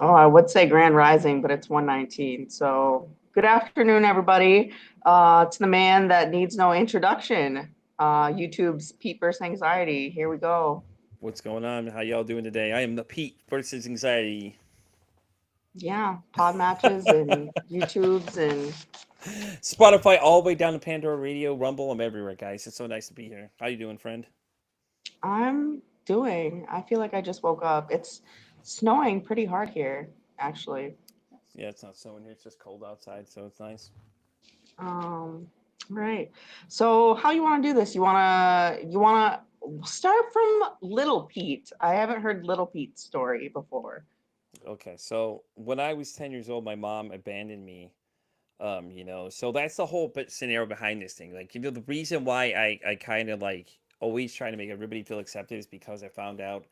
Oh, I would say Grand Rising, but it's 119. So, good afternoon, everybody. It's the man that needs no introduction. YouTube's Pete versus Anxiety. Here we go. What's going on? How y'all doing today? I am the Pete versus Anxiety. Yeah, pod matches and YouTubes and Spotify all the way down to Pandora Radio, Rumble. I'm everywhere, guys. It's so nice to be here. How you doing, friend? I'm doing. I feel like I just woke up. It's snowing pretty hard here, actually. Yeah, it's not so in here. It's just cold outside, so it's nice. Um, right. So, how you want to do this? You wanna start from Little Pete. I haven't heard Little Pete's story before. Okay, so when I was 10 years old, my mom abandoned me. So that's the whole scenario behind this thing. Like, the reason why I kind of like always trying to make everybody feel accepted is because I found out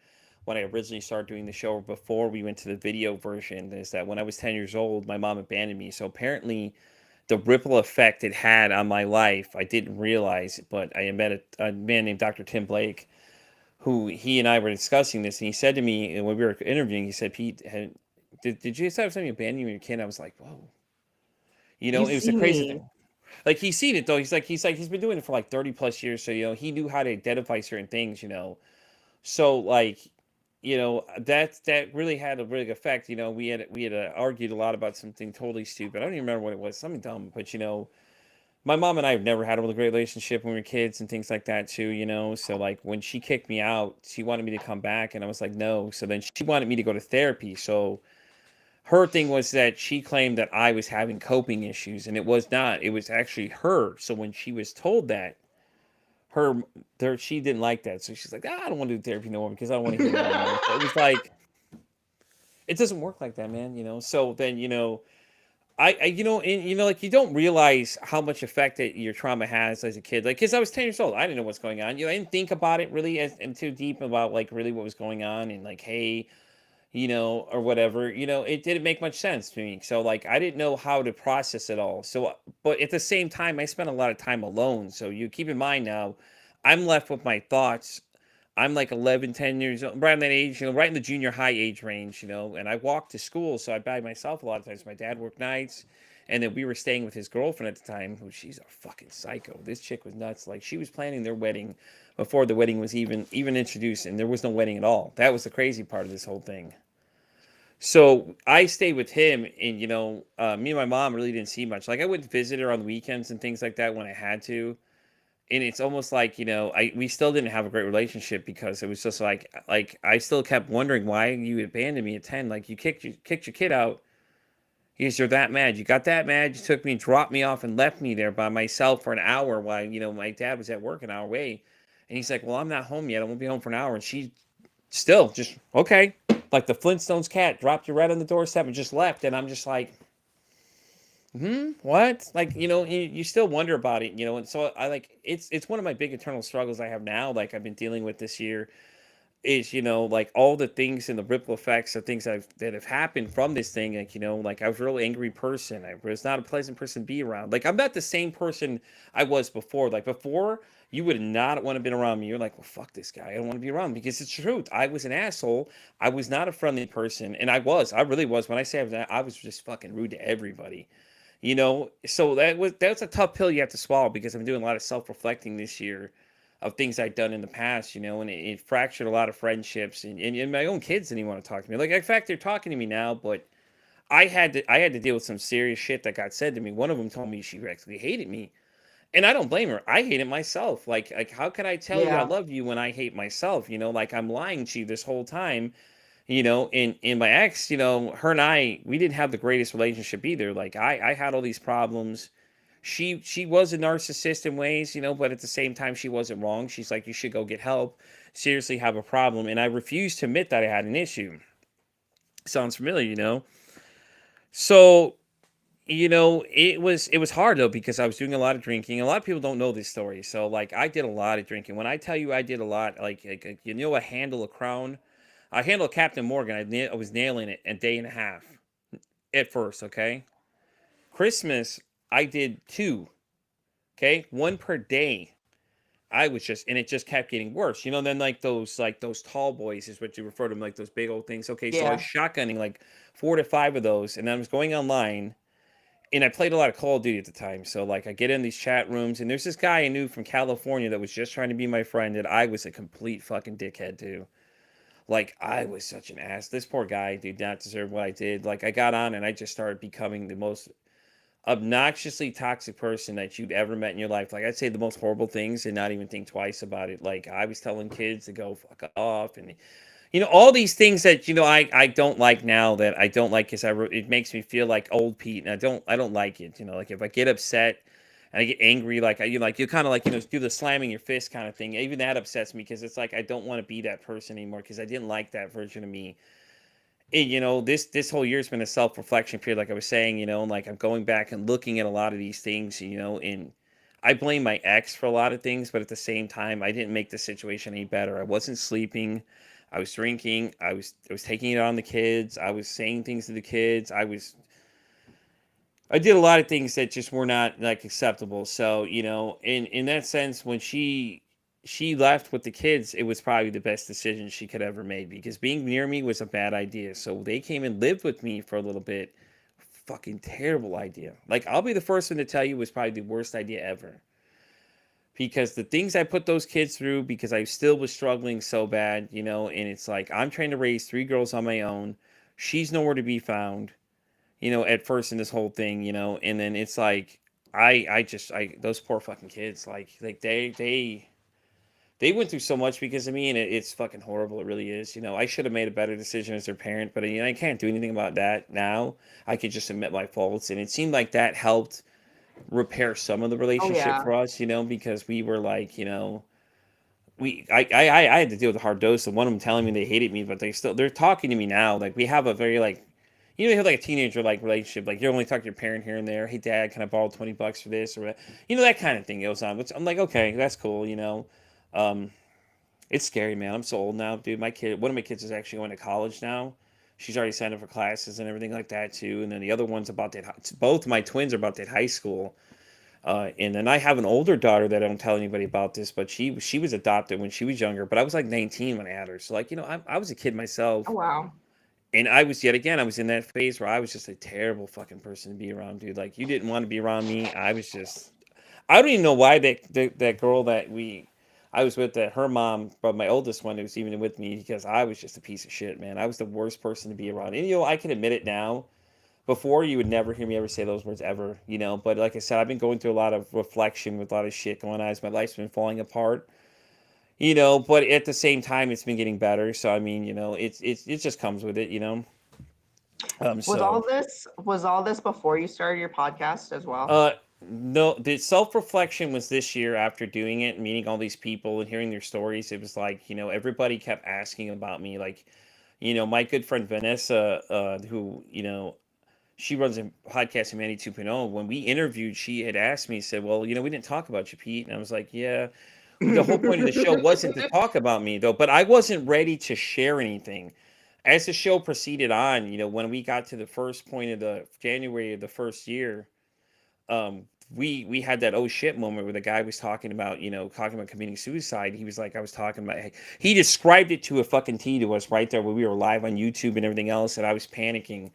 when I originally started doing the show before we went to the video version is that when I was 10 years old, my mom abandoned me. So apparently the ripple effect it had on my life, I didn't realize, but I met a man named Dr. Tim Blake, who he and I were discussing this, and he said to me, and when we were interviewing, he said, Pete, did you just have something abandon you when you were a kid? I was like, whoa. You It was a see crazy me. thing. Like he's seen it though. He's been doing it for like 30 plus years. So, he knew how to identify certain things. So like, that really had a really good effect. We had argued a lot about something totally stupid. I don't even remember what it was, something dumb, but my mom and I have never had a really great relationship when we were kids and things like that too. So like when she kicked me out, she wanted me to come back and I was like, no. So then she wanted me to go to therapy. So her thing was that she claimed that I was having coping issues, and it was not. It was actually her. So when she was told that, she didn't like that. So she's like, I don't want to do therapy no more because I don't want to hear that anymore. So it was like, it doesn't work like that, man. So then, like you don't realize how much effect that your trauma has as a kid. Like, because I was 10 years old, I didn't know what's going on. I didn't think about it really and too deep about like really what was going on and like, hey, or whatever, it didn't make much sense to me. So like I didn't know how to process it all. So but at the same time, I spent a lot of time alone. So you keep in mind now, I'm left with my thoughts. I'm like 11, 10 years old, around that age, right in the junior high age range, and I walked to school. So I by myself a lot of times. My dad worked nights. And then we were staying with his girlfriend at the time, who she's a fucking psycho. This chick was nuts. Like she was planning their wedding before the wedding was even introduced, and there was no wedding at all. That was the crazy part of this whole thing. So I stayed with him, and me and my mom really didn't see much. Like I would visit her on the weekends and things like that when I had to. And it's almost like we still didn't have a great relationship because it was just like I still kept wondering why you abandoned me at 10. Like you kicked your kid out because you're that mad. You got that mad. You took me, dropped me off, and left me there by myself for an hour while my dad was at work an hour away. And he's like, "Well, I'm not home yet. I won't be home for an hour." And she still just okay, like the Flintstones cat, dropped you right on the doorstep and just left. And I'm just like, what? Like, you still wonder about it. And so I like it's one of my big internal struggles I have now. Like I've been dealing with this year is like all the things and the ripple effects of things that have happened from this thing. Like like I was a real angry person. I was not a pleasant person to be around. Like I'm not the same person I was before. Like before, you would not want to be around me. You're like, well, fuck this guy. I don't want to be around him because it's the truth. I was an asshole. I was not a friendly person, and I really was. When I say I was just fucking rude to everybody. So that's a tough pill you have to swallow because I'm doing a lot of self-reflecting this year of things I've done in the past, and it fractured a lot of friendships and my own kids didn't even want to talk to me. Like in fact, they're talking to me now, but I had to deal with some serious shit that got said to me. One of them told me she actually hated me. And I don't blame her. I hate it myself. Like how can I tell you I Yeah. love you when I hate myself? Like I'm lying to you this whole time. In my ex, her and we didn't have the greatest relationship either. Like I had all these problems. She was a narcissist in ways, but at the same time she wasn't wrong. She's like, you should go get help. Seriously have a problem. And I refused to admit that I had an issue. Sounds familiar. So, it was hard though because I was doing a lot of drinking. A lot of people don't know this story. So like I did a lot of drinking. When I tell you I did a lot, like a handle a crown. I handled Captain Morgan. I was nailing it a day and a half at first, okay? Christmas, I did two, okay? One per day. I was just, and it just kept getting worse. Then like those tall boys is what you refer to them, like those big old things. Okay, so I was Yeah. shotgunning like 4 to 5 of those, and I was going online, and I played a lot of Call of Duty at the time. So like I get in these chat rooms, and there's this guy I knew from California that was just trying to be my friend, and I was a complete fucking dickhead too. Like I was such an ass. This poor guy did not deserve what I did. Like I got on and I just started becoming the most obnoxiously toxic person that you'd ever met in your life. Like I'd say the most horrible things and not even think twice about it. Like I was telling kids to go fuck off, and all these things that I don't like now, that I don't like, because it makes me feel like old Pete, and I don't like it. Like if I get upset and I get angry, like you kind of like do the slamming your fist kind of thing. Even that upsets me, because it's like I don't want to be that person anymore, because I didn't like that version of me. And, this whole year's been a self reflection period, like I was saying. And like I'm going back and looking at a lot of these things. And I blame my ex for a lot of things, but at the same time, I didn't make the situation any better. I wasn't sleeping. I was drinking. I was taking it on the kids. I was saying things to the kids. I did a lot of things that just were not like acceptable. So, in that sense, when she left with the kids, it was probably the best decision she could ever make, because being near me was a bad idea. So they came and lived with me for a little bit. Fucking terrible idea. Like I'll be the first one to tell you, it was probably the worst idea ever. Because the things I put those kids through, because I still was struggling so bad, and it's like I'm trying to raise 3 girls on my own. She's nowhere to be found, at first in this whole thing, and then it's like I those poor fucking kids, like they went through so much because of me, and it's fucking horrible. It really is. I should have made a better decision as their parent, but I can't do anything about that now. I could just admit my faults, and it seemed like that helped repair some of the Oh relationship yeah. for us, because we were like, I had to deal with a hard dose of one of them telling me they hated me, but they're talking to me now. Like we have a very like, you have like a teenager like relationship. Like you only talk to your parent here and there. Hey dad, can I borrow $20 for this or what? That kind of thing goes on. Which I'm like, okay, that's cool. Um, it's scary, man. I'm so old now, dude. One of my kids is actually going to college now. She's already signed up for classes and everything like that too. And then the other one's about that. Both my twins are about that high school. And then I have an older daughter that I don't tell anybody about this, but she was adopted when she was younger. But I was like 19 when I had her, so like I was a kid Oh myself, wow. and I was in that phase where I was just a terrible fucking person to be around, dude. Like you didn't want to be around me. I don't even know why that girl that I was with, that her mom, but my oldest one, was even with me, because I was just a piece of shit, man. I was the worst person to be around, and I can admit it now. Before, you would never hear me ever say those words ever, But like I said, I've been going through a lot of reflection with a lot of shit going on as my life's been falling apart, But at the same time, it's been getting better. So I mean, it just comes with it. Was So all this before you started your podcast as well? uh, no, the self reflection was this year after doing it, and meeting all these people and hearing their stories. It was like, everybody kept asking about me, like, my good friend Vanessa, who she runs a podcast, Humanity 2.0. When we interviewed, she had asked me, said, well, we didn't talk about you, Pete. And I was like, yeah, the whole point of the show wasn't to talk about me, though, but I wasn't ready to share anything. As the show proceeded on, when we got to the first point of the January of the first year, um, we had that oh shit moment where the guy was talking about committing suicide. He was like, I was talking about, he described it to a fucking T to us right there when we were live on YouTube and everything else, and I was panicking.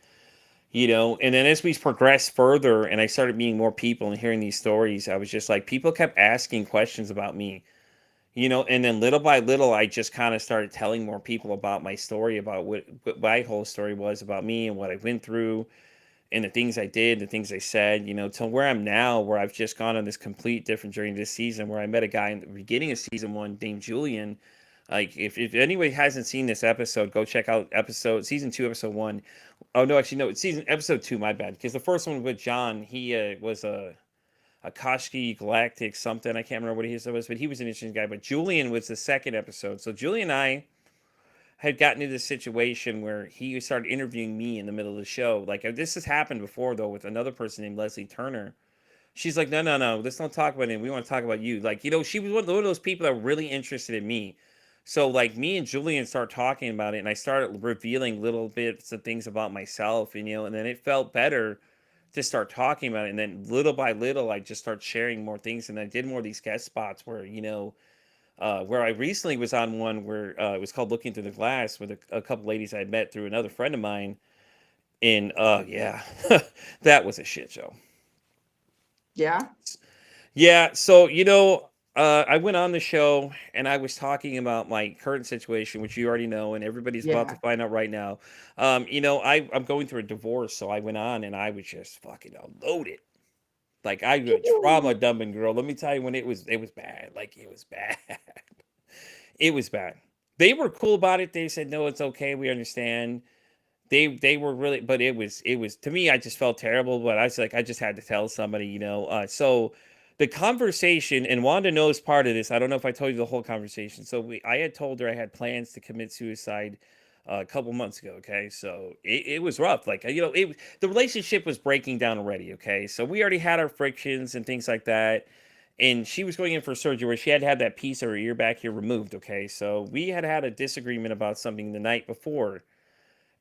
And then as we progressed further and I started meeting more people and hearing these stories, I was just like, people kept asking questions about me, and then little by little, I just kind of started telling more people about my story, about what my whole story was about me and what I went through and the things I did, the things I said, to where I'm now, where I've just gone on this complete different journey this season, where I met a guy in the beginning of season 1 named Julian. Like, if anybody hasn't seen this episode, go check out season 2, episode 1. Oh no, actually no, it's episode 2. My bad, because the first one with John, he was a Koshki Galactic something. I can't remember what he was, but he was an interesting guy. But Julian was the second episode. So Julian and I had gotten into this situation where he started interviewing me in the middle of the show. Like this has happened before though with another person named Leslie Turner. She's like, no, no, no, let's not talk about him. We want to talk about you. Like, she was one of those people that were really interested in me. So like me and Julian started talking about it, and I started revealing little bits of things about myself, and and then it felt better to start talking about it. And then little by little, I just start sharing more things. And I did more of these guest spots where, where I recently was on one where it was called Looking Through the Glass with a couple ladies I had met through another friend of mine. And yeah, that was a shit show. Yeah. Yeah, so I went on the show and I was talking about my current situation, which you already know, and everybody's about to Yeah. find out right now. I'm going through a divorce, so I went on and I was just fucking unloaded. Like I was a trauma dumping girl. Let me tell you, when it was bad. Like it was bad. It was bad. They were cool about it. They said, no, it's okay. We understand. They were really, but it was to me, I just felt terrible, but I was like, I just had to tell somebody. So the conversation, and Wanda knows part of this. I don't know if I told you the whole conversation. So I had told her I had plans to commit suicide a couple months ago. Okay, so it was rough. Like the relationship was breaking down already. Okay, so we already had our frictions and things like that. And she was going in for surgery where she had to have that piece of her ear back here removed. Okay, so we had a disagreement about something the night before,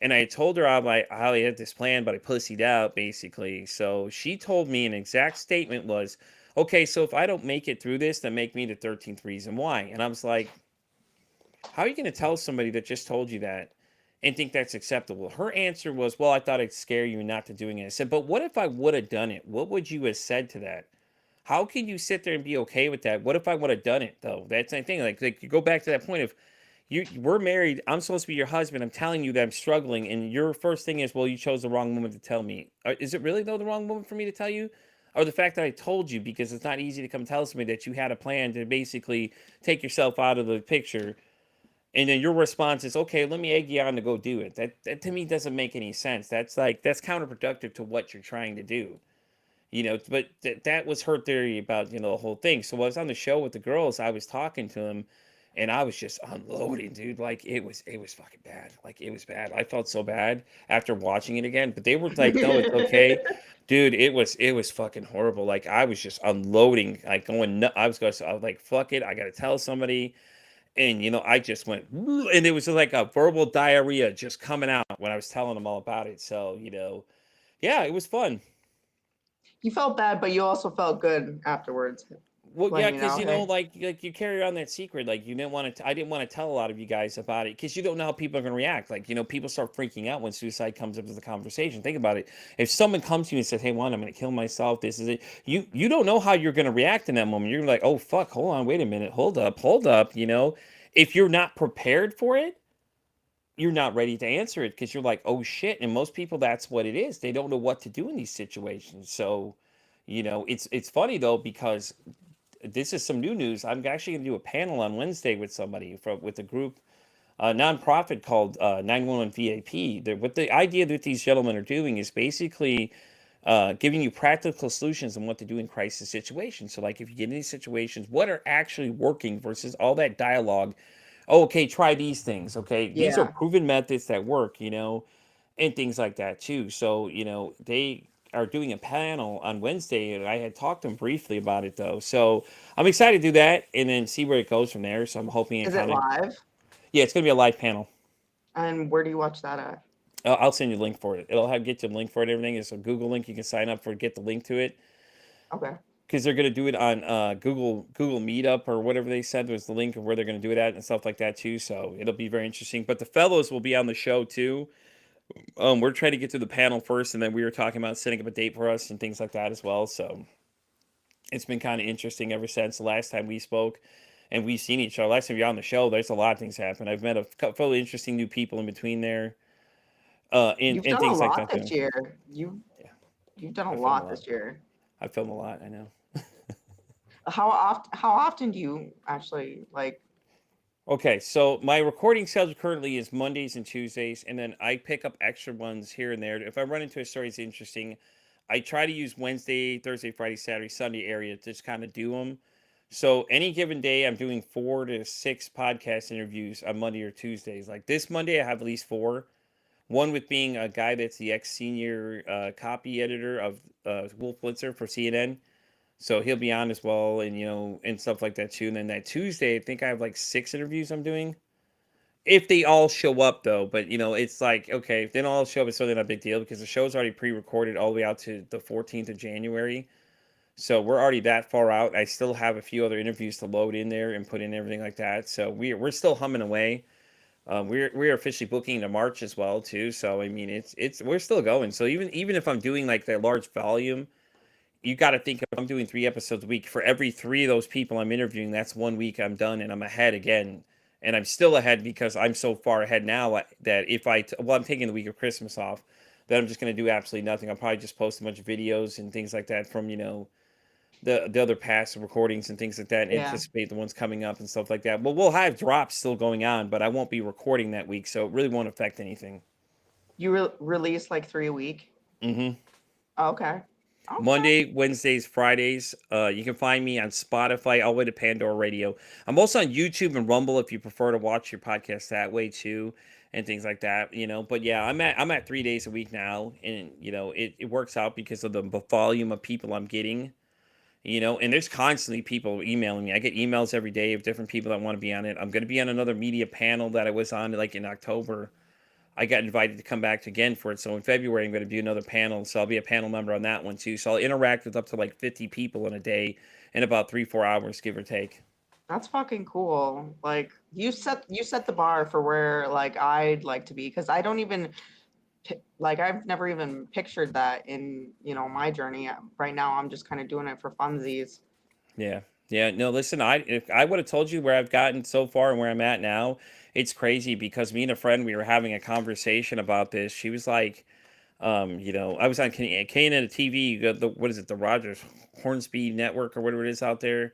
and I told her how I had this plan, but I pussied out basically. So she told me an exact statement was, okay, so if I don't make it through this, then make me the 13th reason why. And I was like, how are you going to tell somebody that just told you that and think that's acceptable? Her answer was, well, I thought I'd scare you not to doing it. I said, but what if I would have done it? What would you have said to that? How can you sit there and be okay with that? What if I would have done it though? That's the thing. Like you go back to that point of, we're married. I'm supposed to be your husband. I'm telling you that I'm struggling, and your first thing is, well, you chose the wrong woman to tell me. Is it really though the wrong woman for me to tell you, or the fact that I told you because it's not easy to come tell somebody that you had a plan to basically take yourself out of the picture, and then your response is, okay, let me egg you on to go do it. That to me doesn't make any sense. That's counterproductive to what you're trying to do. But that was her theory about the whole thing. So when I was on the show with the girls, I was talking to them, and I was just unloading, dude. Like it was fucking bad. Like it was bad. I felt so bad after watching it again. But they were like, no, it's okay, dude. It was fucking horrible. Like I was just unloading, like I was like, fuck it, I gotta tell somebody. And I just went, and it was like a verbal diarrhea just coming out when I was telling them all about it. So yeah, it was fun. You felt bad, but you also felt good afterwards. Well, yeah, Letting you because know, hey, like you carry around that secret. Like you didn't want to. I didn't want to tell a lot of you guys about it because you don't know how people are going to react. Like people start freaking out when suicide comes up to the conversation. Think about it. If someone comes to you and says, "Hey, Juan, I'm going to kill myself. This is it." You don't know how you're going to react in that moment. You're like, "Oh fuck, hold on, wait a minute, hold up, hold up." If you're not prepared for it, you're not ready to answer it because you're like, "Oh shit." And most people, that's what it is. They don't know what to do in these situations. So, it's funny though because this is some new news. I'm actually going to do a panel on Wednesday with somebody with a group, a nonprofit called 911 VIP. What the idea that these gentlemen are doing is basically giving you practical solutions on what to do in crisis situations. So, like if you get in these situations, what are actually working versus all that dialogue. Oh, okay, try these things. Okay, these are yeah. proven methods that work. And things like that too. So, they are doing a panel on Wednesday, and I had talked to them briefly about it though. So I'm excited to do that and then see where it goes from there. So I'm hoping it Is it kind of, live? yeah, it's gonna be a live panel. And where do you watch that at? I'll send you a link for it. It'll get you a link for it. Everything is a Google link. You can sign up for, get the link to it Okay. because they're gonna do it on Google Meetup or whatever they said was the link of where they're gonna do it at and stuff like that too. So it'll be very interesting. But the fellows will be on the show too. We're trying to get to the panel first, and then we were talking about setting up a date for us and things like that as well. So it's been kind of interesting ever since the last time we spoke, and we've seen each other. Last time you're on the show, there's a lot of things happen. I've met a couple of interesting new people in between there, You've and done a things like lot that this too. year. You Yeah, you've done a I film a lot lot. this year. I film a lot. I know. How often do you actually like Okay, so my recording schedule currently is Mondays and Tuesdays, and then I pick up extra ones here and there. If I run into a story that's interesting, I try to use Wednesday, Thursday, Friday, Saturday, Sunday area to just kind of do them. So any given day, I'm doing 4 to 6 podcast interviews on Monday or Tuesdays. Like this Monday, I have at least four. One with being a guy that's the ex senior copy editor of Wolf Blitzer for CNN. So he'll be on as well, and and stuff like that too. And then that Tuesday, I think I have like 6 interviews I'm doing, if they all show up though, but it's like, okay, if they don't all show up, it's really not a big deal because the show's already pre-recorded all the way out to the 14th of January. So we're already that far out. I still have a few other interviews to load in there and put in everything like that. So we're still humming away. We're officially booking to March as well too. So I mean, it's we're still going. So even if I'm doing like that large volume, you got to think if I'm doing 3 episodes a week, for every three of those people I'm interviewing, that's 1 week I'm done and I'm ahead again. And I'm still ahead because I'm so far ahead now that if well, I'm taking the week of Christmas off, that I'm just going to do absolutely nothing. I'll probably just post a bunch of videos and things like that from, the other past recordings and things like that, and Yeah. anticipate the ones coming up and stuff like that. Well, we'll have drops still going on, but I won't be recording that week, so it really won't affect anything. You release like 3 a week? hmm Okay. Okay. Monday, Wednesdays, Fridays. You can find me on Spotify, all the way to Pandora Radio. I'm also on YouTube and Rumble if you prefer to watch your podcast that way too, and things like that. But yeah, I'm at 3 days a week now, and it works out because of the volume of people I'm getting. And there's constantly people emailing me. I get emails every day of different people that want to be on it. I'm going to be on another media panel that I was on like in October. I got invited to come back again for it. So in February, I'm going to do another panel. So I'll be a panel member on that one too. So I'll interact with up to like 50 people in a day in about 3-4 hours, give or take. That's fucking cool. Like you set the bar for where like I'd like to be because I don't even like I've never even pictured that in, my journey. Right now I'm just kind of doing it for funsies. Yeah. Yeah. No, listen, if I would have told you where I've gotten so far and where I'm at now, it's crazy because me and a friend, we were having a conversation about this. She was like, I was on Canada TV, what is it, the Rogers Hornsby Network or whatever it is out there.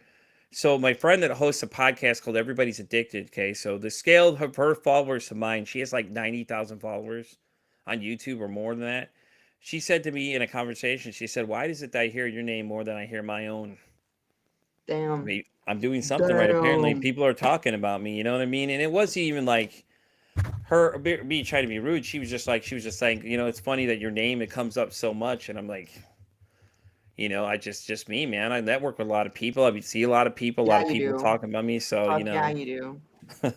So my friend that hosts a podcast called Everybody's Addicted. Okay, so the scale of her followers to mine, she has like 90,000 followers on YouTube or more than that. She said to me in a conversation, she said, "Why is it that I hear your name more than I hear my own? Damn. I'm doing something right. Apparently, Damn. people are talking about me. You know what I mean?" And it wasn't even like her me trying to be rude. She was just saying, it's funny that your name it comes up so much, and I'm like, I just me, man. I network with a lot of people. I see a lot Yeah, of you people do. talking about me. So Fuck yeah, you do.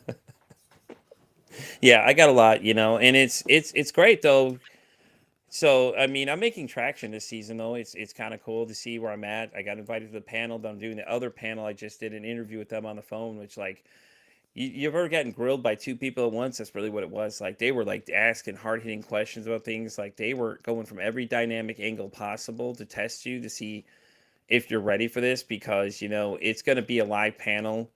yeah, I got a lot, and it's great though. So I mean, I'm making traction this season though. It's kind of cool to see where I'm at. I got invited to the panel that I'm doing. The other panel, I just did an interview with them on the phone, which like you've ever gotten grilled by two people at once? That's really what it was. Like they were like asking hard hitting questions about things. Like they were going from every dynamic angle possible to test you to see if you're ready for this because it's going to be a live panel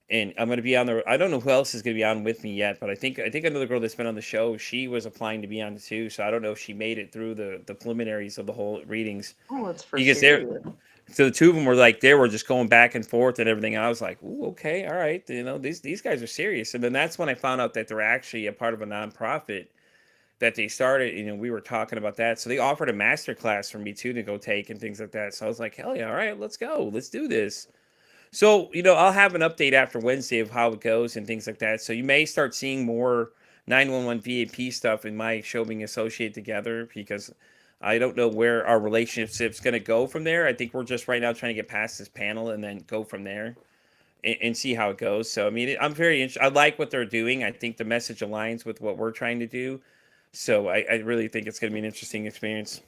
and I'm going to be on the. I don't know who else is going to be on with me yet, but I think another girl that's been on the show. She was applying to be on too, so I don't know if she made it through the preliminaries of the whole readings Oh, it's for because they're. serious. So the two of them were like they were just going back and forth and everything. And I was like, "Ooh, okay, all right." These guys are serious. And then that's when I found out that they're actually a part of a nonprofit that they started. We were talking about that. So they offered a master class for me too to go take and things like that. So I was like, "Hell yeah, all right, let's go, let's do this." So, I'll have an update after Wednesday of how it goes and things like that. So you may start seeing more 911 VAP stuff in my show being associated together because I don't know where our relationship's going to go from there. I think we're just right now trying to get past this panel and then go from there and see how it goes. So, I mean, I'm very interested. I like what they're doing. I think the message aligns with what we're trying to do. So I really think it's going to be an interesting experience.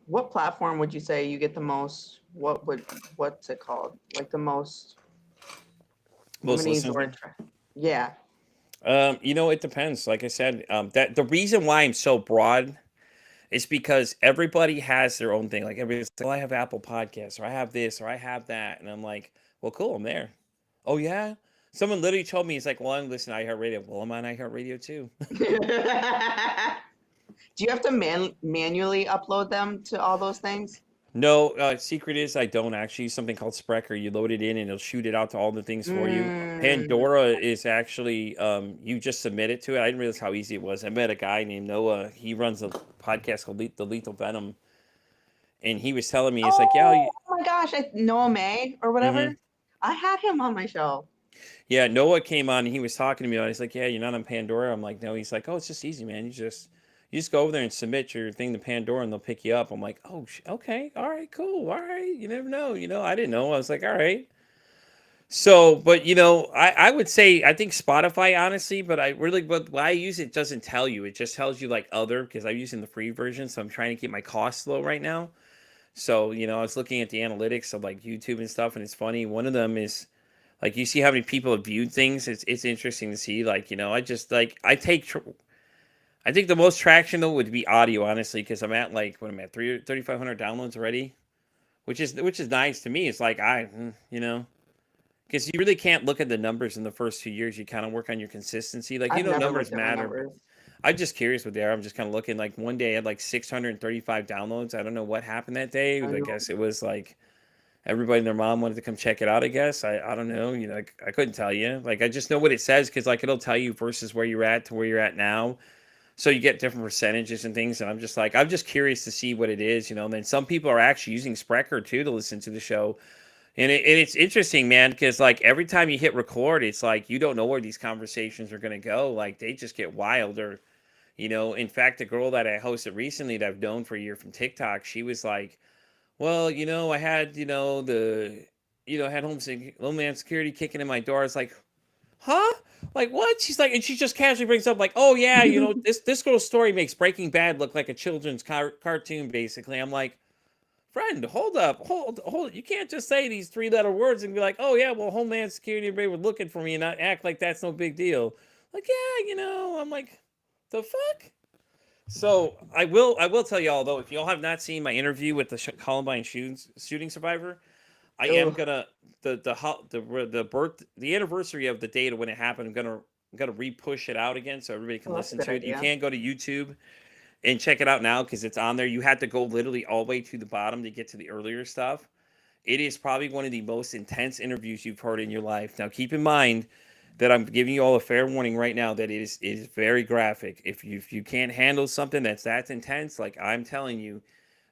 What platform would you say you get the most? What's it called? Like the most Most nominees listeners. or yeah. It depends. Like I said, that the reason why I'm so broad is because everybody has their own thing. Like everybody's like, "Well, I have Apple Podcasts, or I have this, or I have that," and I'm like, "Well, cool, I'm there." Oh yeah. Someone literally told me, "He's like, well, I'm listening to iHeartRadio." Well, I'm on iHeartRadio too. Do you have to manually upload them to all those things? No, secret is I don't actually use something called Sprecher. You load it in and it'll shoot it out to all the things for you. Mm. Pandora is actually you just submit it to it. I didn't realize how easy it was. I met a guy named Noah. He runs a podcast called The Lethal Venom, and he was telling me it's like, yeah, Oh, oh my gosh, Noah May or mm-hmm. whatever. I had him on my show. Yeah, Noah came on and he was talking to me. I was like, "Yeah, you're not on Pandora." I'm like, "No." He's like, "Oh, it's just easy, man. You just go over there and submit your thing to Pandora, and they'll pick you up." I'm like, "Oh, okay, all right, cool, all right." You never know, I didn't know. I was like, "All right." So, but I would say I think Spotify honestly, but but why I use it doesn't tell you. It just tells you like other because I'm using the free version, so I'm trying to keep my costs low right now. So, I was looking at the analytics of like YouTube and stuff, and it's funny. One of them is like you see how many people have viewed things. It's interesting to see. Like, I just like I think the most traction though would be audio, honestly, because I'm at like what I'm at 3,500 downloads already, which is nice to me. It's like because you really can't look at the numbers in the first 2 years. You kind of work on your consistency. Like, I've never numbers looked at my matter, but numbers. I'm just curious what they are. I'm just kind of looking. Like one day I had like 635 downloads. I don't know what happened that day. I I know. guess it was like everybody and their mom wanted to come check it out. I guess I don't know. Like, I couldn't tell you. Like I just know what it says because like it'll tell you versus where you're at to where you're at now. So you get different percentages and things. And I'm just curious to see what it is. And then some people are actually using Sprecher too to listen to the show. And it's interesting, man, because like every time you hit record, it's like you don't know where these conversations are going to go. Like they just get wilder. In fact, the girl that I hosted recently that I've known for a year from TikTok, she was like, well, I had, I had Homeland Security kicking in my door. It's like, huh? Like what? She's like, and she just casually brings up like, oh yeah, this girl's story makes Breaking Bad look like a children's cartoon, basically. I'm like, friend, hold up, hold. You can't just say these three-letter words and be like, oh yeah, well, Homeland Security, everybody was looking for me, and not act like that's no big deal. Like, yeah, I'm like, the fuck. So I will tell y'all though, if y'all have not seen my interview with the Columbine shooting survivor, I am Ugh, gonna the anniversary of the date of when it happened. I'm gonna re-push it out again so everybody can well, that's a listen good to it. You idea. can go to YouTube and check it out now because it's on there. You had to go literally all the way to the bottom to get to the earlier stuff. It is probably one of the most intense interviews you've heard in your life. Now, keep in mind that I'm giving you all a fair warning right now that it is very graphic. If you can't handle something that's intense, like I'm telling you,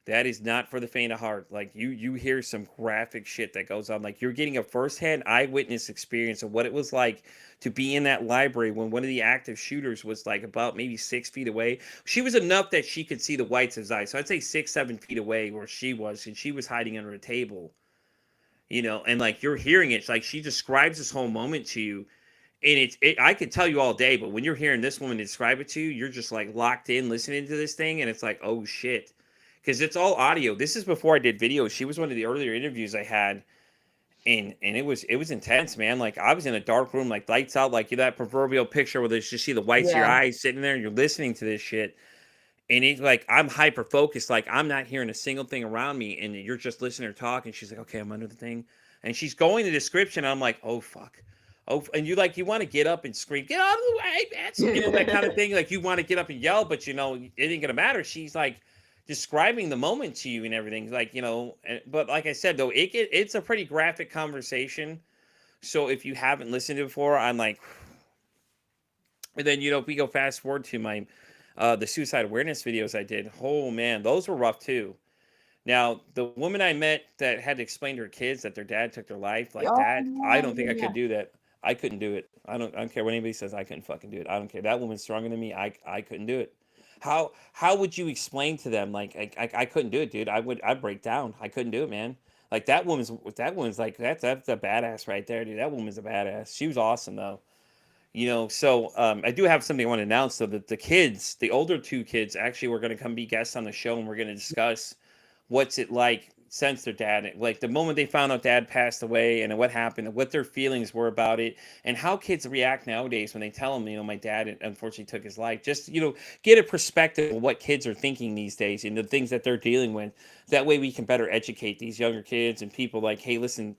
that is not for the faint of heart. Like you hear some graphic shit that goes on. Like you're getting a firsthand eyewitness experience of what it was like to be in that library when one of the active shooters was like about maybe 6 feet away. She was enough that she could see the whites of his eyes. So I'd say 6, 7 feet away where she was, and she was hiding under a table. And like you're hearing it, like she describes this whole moment to you, and I could tell you all day, but when you're hearing this woman describe it to you, you're just like locked in listening to this thing, and it's like, oh shit, because it's all audio. This is before I did video. She was one of the earlier interviews I had, and it was intense, man. Like I was in a dark room, like lights out, like that proverbial picture where there's just see the whites of your Yeah. eyes sitting there, and you're listening to this shit, and it's like I'm hyper focused, like I'm not hearing a single thing around me, and you're just listening to her talk, and she's like, okay, I'm under the thing, and she's going the description, and I'm like, oh fuck. Oh, and you want to get up and scream, get out of the way, bitch, that kind of thing. Like you want to get up and yell, but it ain't gonna matter. She's like describing the moment to you and everything, like but like I said though, it's a pretty graphic conversation. So if you haven't listened to it before, I'm like, and then if we go fast forward to my the suicide awareness videos I did, oh man, those were rough too. Now, the woman I met that had to explain to her kids that their dad took their life, like that, I Oh, don't think I yeah. could do that. I couldn't do it. I don't care what anybody says. I couldn't fucking do it. I don't care. That woman's stronger than me. I couldn't do it. How would you explain to them like I couldn't do it, dude? I'd break down. I couldn't do it, man. Like that woman's like that's a badass right there, dude. That woman's a badass. She was awesome though. So I do have something I want to announce though that the kids, the older two kids, actually were going to come be guests on the show, and we're going to discuss what's it like since their dad, like the moment they found out dad passed away and what happened and what their feelings were about it and how kids react nowadays when they tell them, my dad unfortunately took his life. Just, get a perspective of what kids are thinking these days and the things that they're dealing with. That way we can better educate these younger kids and people like, hey, listen,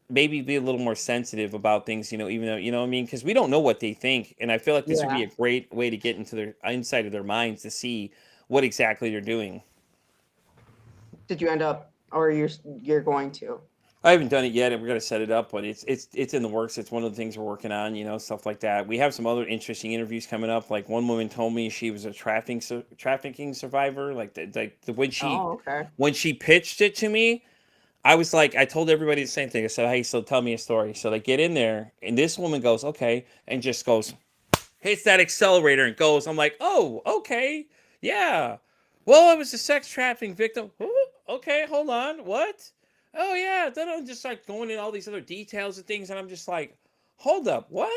maybe be a little more sensitive about things, even though, what I mean? Because we don't know what they think. And I feel like this would be Yeah. a great way to get into their inside of their minds to see what exactly they're doing. Did you end up, or you're going to? I haven't done it yet, and we're gonna set it up, but it's in the works. It's one of the things we're working on, stuff like that. We have some other interesting interviews coming up. Like one woman told me she was a trafficking survivor. When she Oh, okay. pitched it to me, I was like, I told everybody the same thing. I said, hey, so tell me a story. So they get in there, and this woman goes, okay, and just goes, hits that accelerator and goes. I'm like, oh, okay, yeah. Well, I was a sex trafficking victim. Okay, hold on, what? oh yeah, then I'm just like going in all these other details and things, and I'm just like, hold up, what?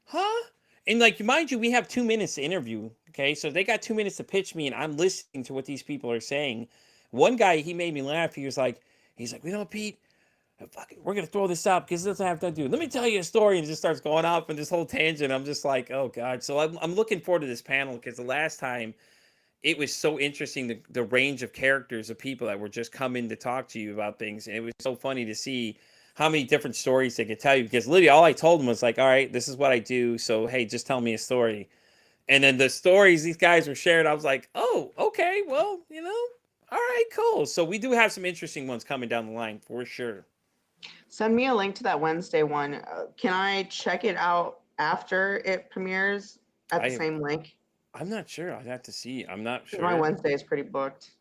Huh? And like, mind you, we have 2 minutes to interview. Okay, so they got 2 minutes to pitch me, and I'm listening to what these people are saying. One guy, he made me laugh. He's like, you know, Pete, fuck it, we're gonna throw this up because it doesn't have to do. Let me tell you a story, and just starts going off in this whole tangent. I'm just like, oh god. So I'm looking forward to this panel because the last time it was so interesting, the range of characters of people that were just coming to talk to you about things, and it was so funny to see how many different stories they could tell you. Because literally, all I told them was like, "All right, this is what I do. So hey, just tell me a story." And then the stories these guys were sharing, I was like, "Oh, okay, well, all right, cool." So we do have some interesting ones coming down the line for sure. Send me a link to that Wednesday one. Can I check it out after it premieres at the I same link? I'm not sure. I'd have to see. I'm not 'Cause my sure. Wednesday is pretty booked.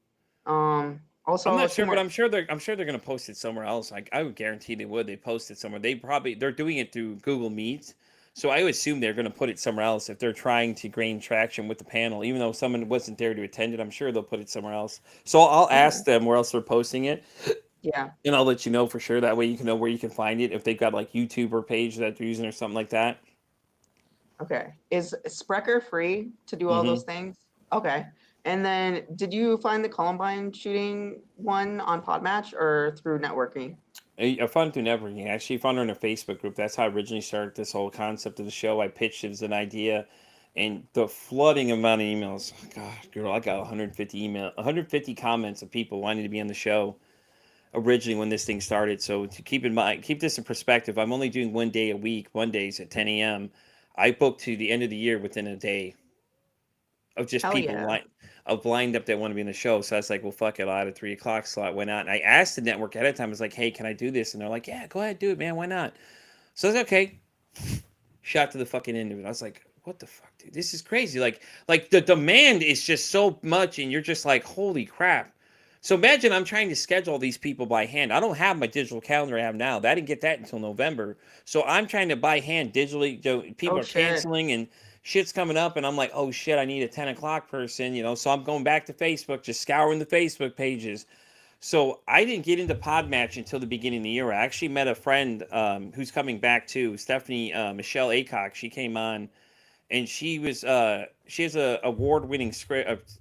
I'm Also not two sure, but more. I'm sure they're gonna post it somewhere else. Like I would guarantee they would. They post it somewhere. They're doing it through Google Meet, so I would assume they're gonna put it somewhere else if they're trying to gain traction with the panel. Even though someone wasn't there to attend it, I'm sure they'll put it somewhere else. So I'll Okay. ask them where else they're posting it, Yeah. and I'll let you know for sure. That way you can know where you can find it if they've got like YouTuber page that they're using or something like that. Okay. Is Sprecher free to do all Mm-hmm. those things? Okay. And then did you find the Columbine shooting one on Podmatch or through networking? I found through networking. I actually found her in a Facebook group. That's how I originally started this whole concept of the show. I pitched it as an idea, and the flooding amount of emails. God, girl, I got 150 comments of people wanting to be on the show originally when this thing started. So to keep in mind, keep this in perspective. I'm only doing 1 day a week, Mondays at 10 a.m. I booked to the end of the year within a day of just Hell people yeah. lined up that want to be in the show. So I was like, well, fuck it. I'll add a 3 o'clock slot. Why not? And I asked the network ahead of time. I was like, hey, can I do this? And they're like, yeah, go ahead, do it, man. Why not? So I was like, okay. Shot to the fucking end of it. I was like, what the fuck, dude? This is crazy. Like the demand is just so much, and you're just like, holy crap. So imagine I'm trying to schedule these people by hand. I don't have my digital calendar I have now. I didn't get that until November. So I'm trying to by hand digitally. People Oh are shit. canceling and shit's coming up, and I'm like, oh shit, I need a 10 o'clock person. So I'm going back to Facebook, just scouring the Facebook pages. So I didn't get into Podmatch until the beginning of the year. I actually met a friend who's coming back too, Stephanie Michelle Acock. She came on, and she has a award-winning script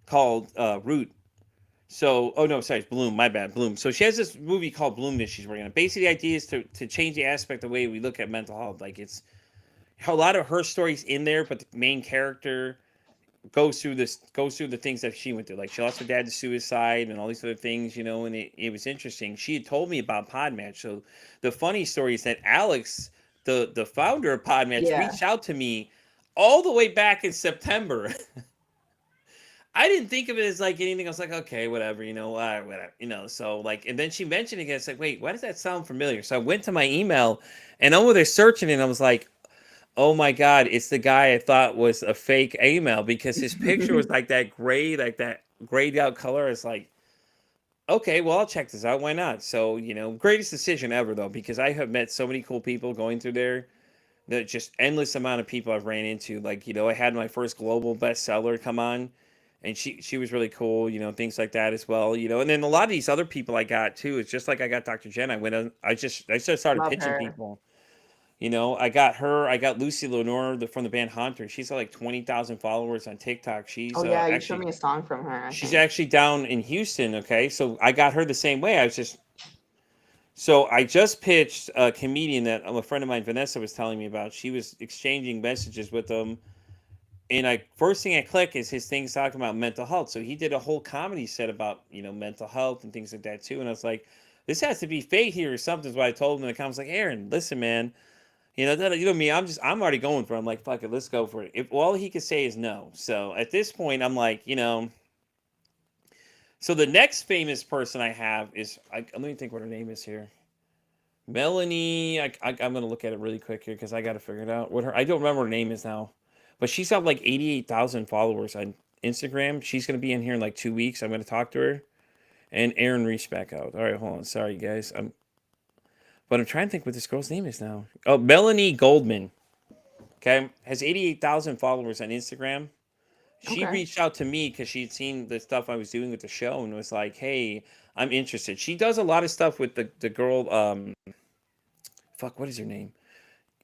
called Root. So, oh no, sorry, it's Bloom. My bad, Bloom. So she has this movie called Bloom that she's working on. Basically, the idea is to change the aspect of the way we look at mental health. Like it's a lot of her stories in there, but the main character goes through the things that she went through. Like she lost her dad to suicide and all these other things, and it was interesting. She had told me about Podmatch. So the funny story is that Alex, the founder of Podmatch, Yeah. reached out to me all the way back in September. I didn't think of it as like anything. I was like, okay, whatever, whatever, So like, and then she mentioned it again. It's like, wait, why does that sound familiar? So I went to my email, and over there searching it, and I was like, oh my God, it's the guy I thought was a fake email because his picture was like that grayed out color. It's like, okay, well, I'll check this out. Why not? So, greatest decision ever, though, because I have met so many cool people going through there. That just endless amount of people I've ran into. Like, I had my first global bestseller come on, and she was really cool, things like that as well, and then a lot of these other people I got too. It's just like I got Dr. Jen. I just started Love pitching her. people. I got her. I got Lucy Lenore from the band Hunter. She's got like 20,000 followers on TikTok. Oh yeah, you showed me a song from her, I She's think. actually down in Houston. Okay, so I got her the same way. So I just pitched a comedian that a friend of mine, Vanessa, was telling me about. She was exchanging messages with him, and I first thing I click is his things talking about mental health. So he did a whole comedy set about mental health and things like that too. And I was like, this has to be fate here or something. Is what I told him in the comments. Like, Aaron, listen, man. Me. I'm already going for it. I'm like, fuck it, let's go for it. If all he could say is no. So at this point, I'm like, So the next famous person I have is, let me think what her name is here. Melanie. I'm gonna look at it really quick here because I got to figure it out. I don't remember what her name is now, but she's got like 88,000 followers on Instagram. She's gonna be in here in like 2 weeks. I'm gonna talk to her. And Aaron reached back out. All right, hold on. Sorry, guys. But I'm trying to think what this girl's name is now. Oh, Melanie Goldman. Okay, has 88,000 followers on Instagram, She Okay. reached out to me because she'd seen the stuff I was doing with the show and was like, "Hey, I'm interested." She does a lot of stuff with the girl. Fuck, what is her name?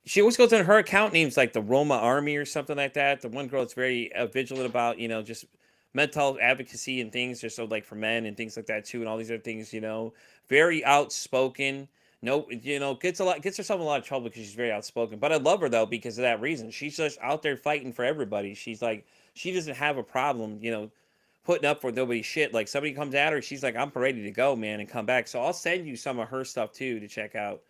She always goes on her account names like the Roma Army or something like that. The one girl that's very vigilant about just mental health advocacy and things, just so like for men and things like that too, and all these other things. Very outspoken. No, gets herself in a lot of trouble because she's very outspoken. But I love her though because of that reason. She's just out there fighting for everybody. She's like she doesn't have a problem, putting up for nobody's shit. Like somebody comes at her, she's like, I'm ready to go, man, and come back. So I'll send you some of her stuff too to check out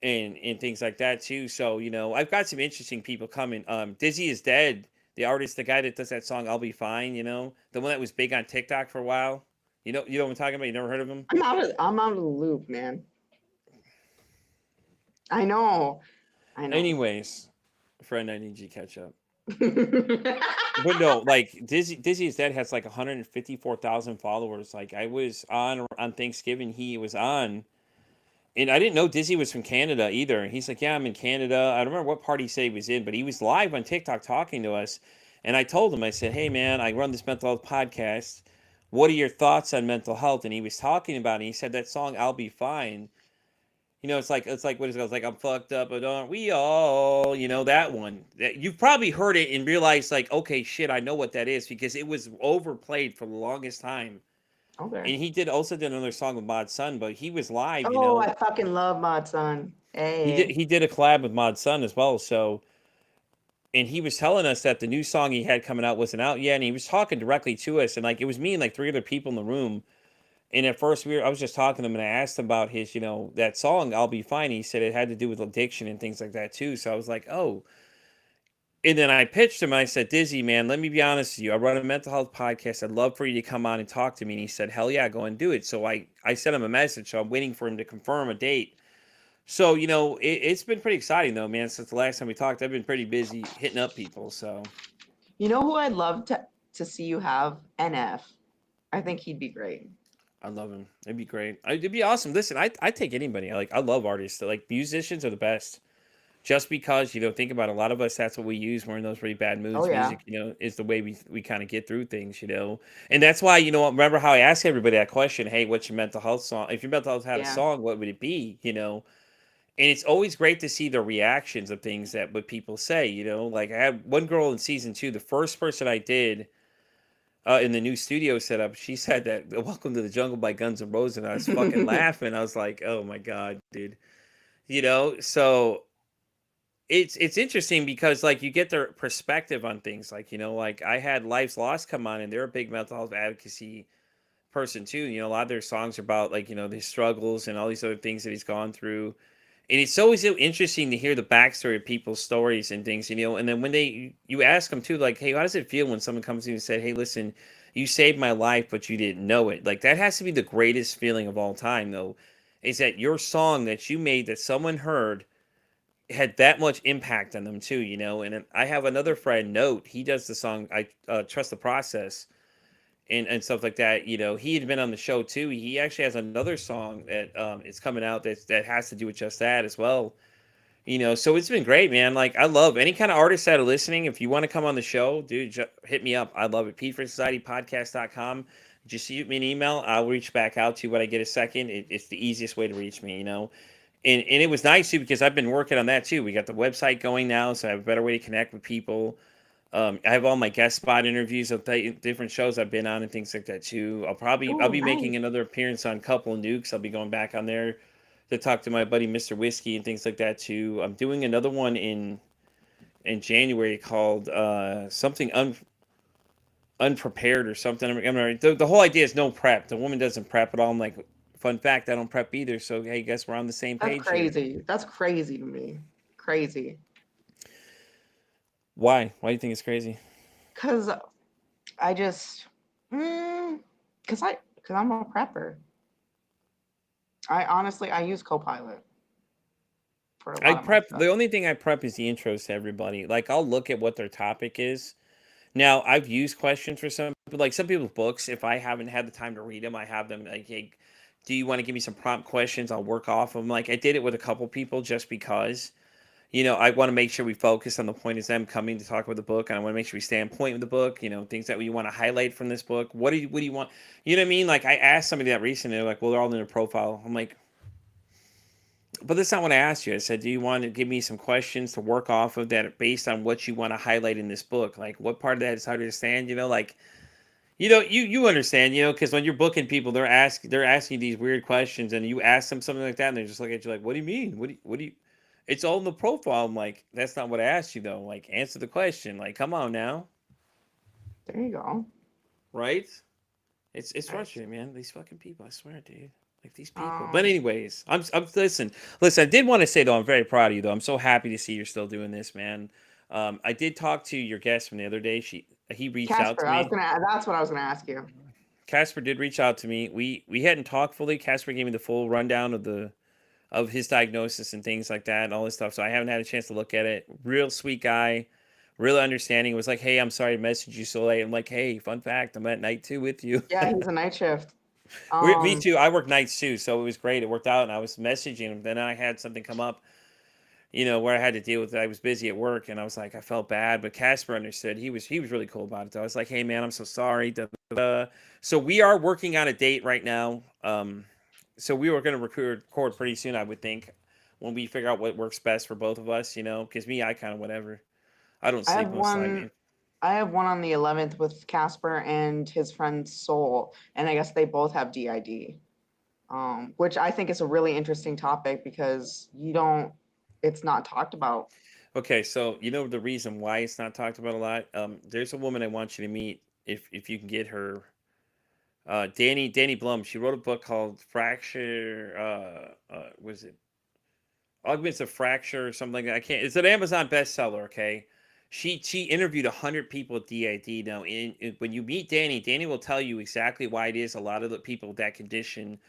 and things like that too. So I've got some interesting people coming. Dizzy is Dead, the artist, the guy that does that song "I'll Be Fine." The one that was big on TikTok for a while. You know what I'm talking about. You never heard of him? I'm out of the loop, man. I know. I know. Anyways, friend, I need you to catch up. But no, like Dizzy is Dead has like 154,000 followers. Like I was on Thanksgiving, he was on. And I didn't know Dizzy was from Canada either. He's like, yeah, I'm in Canada. I don't remember what part he said he was in, but he was live on TikTok talking to us. And I told him, I said, hey, man, I run this mental health podcast. What are your thoughts on mental health? And he was talking about it. He said that song, I'll Be Fine. It's like what is it? It's like I'm fucked up, but aren't we all? That one. You've probably heard it and realized, like, okay, shit, I know what that is because it was overplayed for the longest time. Okay. And he also did another song with Mod Sun, but he was live, Oh, I fucking love Mod Son. He did Hey. he did a collab with Mod Sun as well. So, and he was telling us that the new song he had coming out wasn't out yet, and he was talking directly to us, and like it was me and like three other people in the room. And at first I was just talking to him, and I asked him about his, that song "I'll Be Fine." He said it had to do with addiction and things like that too. So I was like, oh. And then I pitched him. And I said, Dizzy, man, let me be honest with you. I run a mental health podcast. I'd love for you to come on and talk to me. And he said, hell yeah, go and do it. So I sent him a message. So I'm waiting for him to confirm a date. So, it's been pretty exciting though, man. Since the last time we talked, I've been pretty busy hitting up people. So You know who I'd love to see you have? NF. I think he'd be great. I love him. It'd be great. It'd be awesome. Listen, I take anybody. I love artists. Like musicians are the best. Just because, think about it, a lot of us, that's what we use. We're in those really bad Oh moods. yeah. Music, is the way we kind of get through things. And that's why, remember how I asked everybody that question, hey, what's your mental health song? If your mental health had a Yeah. song, what would it be? And it's always great to see the reactions of things that what people say. Like I had one girl in season 2, the first person I did in the new studio setup, she said that Welcome to the Jungle by Guns N' Roses, and I was fucking laughing. I was like, oh my God, dude. So it's interesting because like you get their perspective on things. Like I had Life's Lost come on, and they're a big mental health advocacy person too. A lot of their songs are about like, his struggles and all these other things that he's gone through. And it's always so interesting to hear the backstory of people's stories and things. And then when you ask them too, like, hey, how does it feel when someone comes to you and said, hey, listen, you saved my life, but you didn't know it. Like that has to be the greatest feeling of all time, though, is that your song that you made that someone heard had that much impact on them too. And then I have another friend, Note. He does the song I Trust the Process and stuff like that. He had been on the show too. He actually has another song that is coming out that has to do with just that as well. So it's been great, man. Like I love any kind of artists that are listening. If you want to come on the show, dude, hit me up. I love it. PeteForSocietyPodcast.com. Just shoot me an email. I'll reach back out to you when I get a second. It's the easiest way to reach me. And it was nice too because I've been working on that too. We got the website going now, so I have a better way to connect with people. I have all my guest spot interviews of different shows I've been on and things like that too. I'll Oh, be making nice. another appearance on Couple Nukes. I'll be going back on there to talk to my buddy Mr. Whiskey and things like that too. I'm doing another one in January called something unprepared or something. The whole idea is no prep. The woman doesn't prep at all. I'm like, fun fact, I don't prep either. So hey, guess we're on the same That's page here. crazy. That's crazy to me. Crazy. Why? Why do you think it's crazy? Cause I just, cause I'm a prepper. I honestly, I use Copilot for a I lot of my prep. stuff. The only thing I prep is the intros to everybody. Like I'll look at what their topic is. Now I've used questions for some, but like some people's books. If I haven't had the time to read them, I have them like, hey, do you want to give me some prompt questions? I'll work off them. Like I did it with a couple people just because. I want to make sure we focus on the point is them coming to talk about the book, and I want to make sure we stay on point with the book. Things that we want to highlight from this book. What do you want? You know what I mean? Like I asked somebody that recently, they're like, "Well, they're all in their profile." I'm like, "But that's not what I asked you." I said, "Do you want to give me some questions to work off of that based on what you want to highlight in this book? Like what part of that is hard to understand? Like." You understand, because when you're booking people, they're asking these weird questions, and you ask them something like that, and they just look at you like, "What do you mean? What do you?" It's all in the profile. I'm like, that's not what I asked you though. Like, answer the question. Like, come on now, There you go. right? It's Nice. frustrating, man. These fucking people. I swear, dude. Like these people. But Um, anyways, I'm listen. I did want to say though, I'm very proud of you though. I'm so happy to see you're still doing this, man. I did talk to your guest from the other day. He reached out Casper, to me. that's what I was gonna ask you. Casper did reach out to me. We hadn't talked fully. Casper gave me the full rundown of his diagnosis and things like that and all this stuff. So I haven't had a chance to look at it. Real sweet guy, real understanding. It was like, "Hey, I'm sorry to message you so late." I'm like, "Hey, fun fact, I'm at night two with you." Yeah, he's a night shift. Me Um, too. I work nights too, so it was great. It worked out, and I was messaging him. Then I had something come up, where I had to deal with it. I was busy at work, and I was like, I felt bad, but Casper understood. He was really cool about it. Though. I was like, "Hey, man, I'm so sorry." Da, da, da. So we are working on a date right now. So we were going to record pretty soon, I would think, when we figure out what works best for both of us. Because me, I kind of whatever. I don't I have sleep most of the one. time. I have one on the 11th with Casper and his friend Soul, and I guess they both have DID. Which I think is a really interesting topic because it's not talked about. Okay, so the reason why it's not talked about a lot. There's a woman I want you to meet if you can get her. Danny Blum. She wrote a book called Fracture. Was it Augments of Fracture or something like that? I can't. It's an Amazon bestseller. Okay, she interviewed 100 people with DID. Now, when you meet Danny will tell you exactly why it is a lot of the people with that condition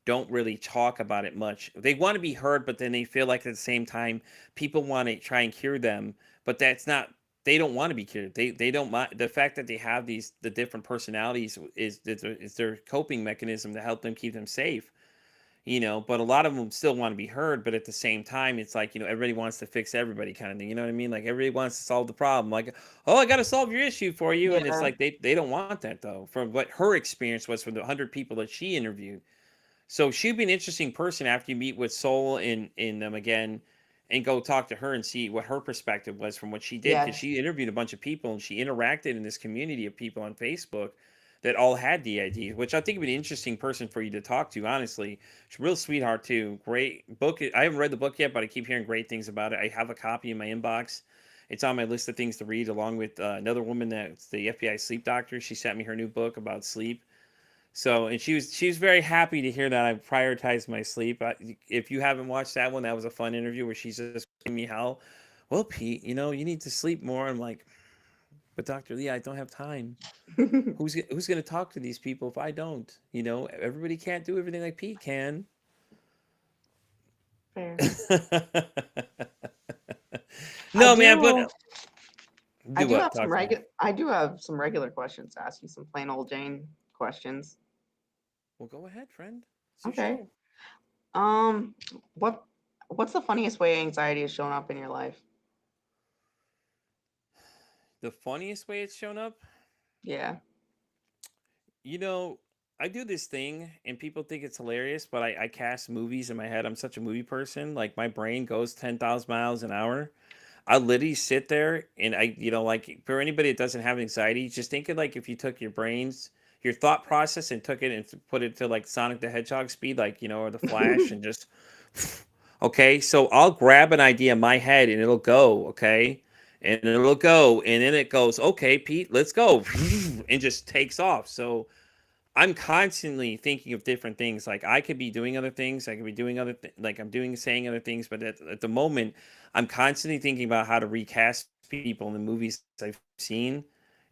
don't really talk about it much. They want to be heard, but then they feel like at the same time people want to try and cure them, but that's not. They don't want to be cured. They don't mind the fact that they have the different personalities is their coping mechanism to help them keep them safe. But a lot of them still want to be heard, but at the same time it's like everybody wants to fix everybody kind of thing, you know what I mean? Like everybody wants to solve the problem, like, "Oh, I got to solve your issue for you," and it's Yeah, like they don't want that though, from what her experience was from the 100 people that she interviewed. So she'd be an interesting person after you meet with Soul in them again, and go talk to her and see what her perspective was from what she did, because yes. she interviewed a bunch of people and she interacted in this community of people on Facebook that all had DID, which I think would be an interesting person for you to talk to. Honestly, she's a real sweetheart too. Great book. I haven't read the book yet, but I keep hearing great things about it. I have a copy in my inbox. It's on my list of things to read, along with another woman that's the FBI sleep doctor. She sent me her new book about sleep. So, and she was very happy to hear that I prioritized my sleep. If you haven't watched that one, that was a fun interview where she's just giving me how, "Well, Pete, you need to sleep more." I'm like, "But Dr. Lee, I don't have time. Who's going to talk to these people if I don't? Everybody can't do everything like Pete can." Fair. I No, man, but do I do do what? have some Talk to me. regular questions to ask you, some plain old Jane questions. Well, go ahead, friend. It's your Okay. show. Um, what what's the funniest way anxiety has shown up in your life? The funniest way it's shown up? Yeah. You know, I do this thing and people think it's hilarious, but I cast movies in my head. I'm such a movie person. Like my brain goes 10,000 miles an hour. I literally sit there and like for anybody that doesn't have anxiety, just think of like if you took your thought process and took it and put it to like Sonic the Hedgehog speed, like, or the Flash and just, okay. So I'll grab an idea in my head and it'll go, okay. And it'll go and then it goes, "Okay, Pete, let's go," and just takes off. So I'm constantly thinking of different things. Like I could be doing other things. I could be doing like I'm doing, saying other things. But at the moment, I'm constantly thinking about how to recast people in the movies I've seen.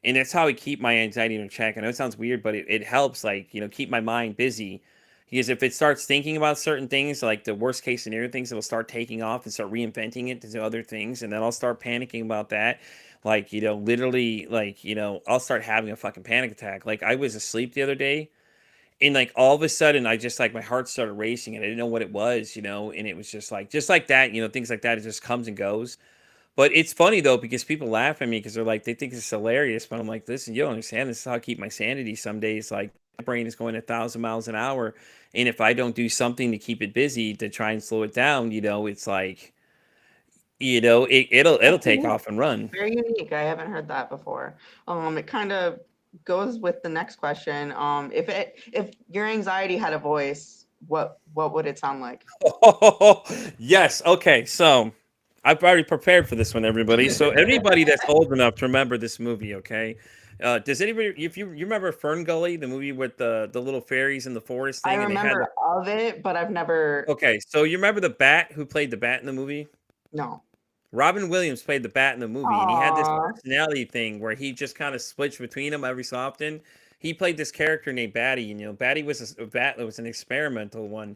And that's how I keep my anxiety in check. I know it sounds weird, but it helps, like, keep my mind busy. Because if it starts thinking about certain things, like the worst case scenario things, it'll start taking off and start reinventing it to other things. And then I'll start panicking about that. Like, literally, like, I'll start having a fucking panic attack. Like, I was asleep the other day And like all of a sudden I just like my heart started racing and I didn't know what it was, and it was just like that, things like that, it just comes and goes. But it's funny though because people laugh at me because they're like they think it's hilarious, but I'm like, listen, you don't understand. This is how I keep my sanity. Some days, like my brain is going 1,000 miles an hour, and if I don't do something to keep it busy to try and slow it down, it's like, it'll That's take unique. off and run. Very unique. I haven't heard that before. It kind of goes with the next question. If your anxiety had a voice, what would it sound like? Oh, yes. Okay. So I've already prepared for this one, everybody. So anybody that's old enough to remember this movie, okay? Does anybody, if you remember Fern Gully, the movie with the little fairies in the forest I thing, and they had remember of it, but I've never. okay, so you remember the bat who played the bat in the movie? No. Robin Williams played the bat in the movie, and he had this Aw. personality thing where he just kind of switched between them every so often. He played this character named Batty, and Batty was a bat that was an experimental one.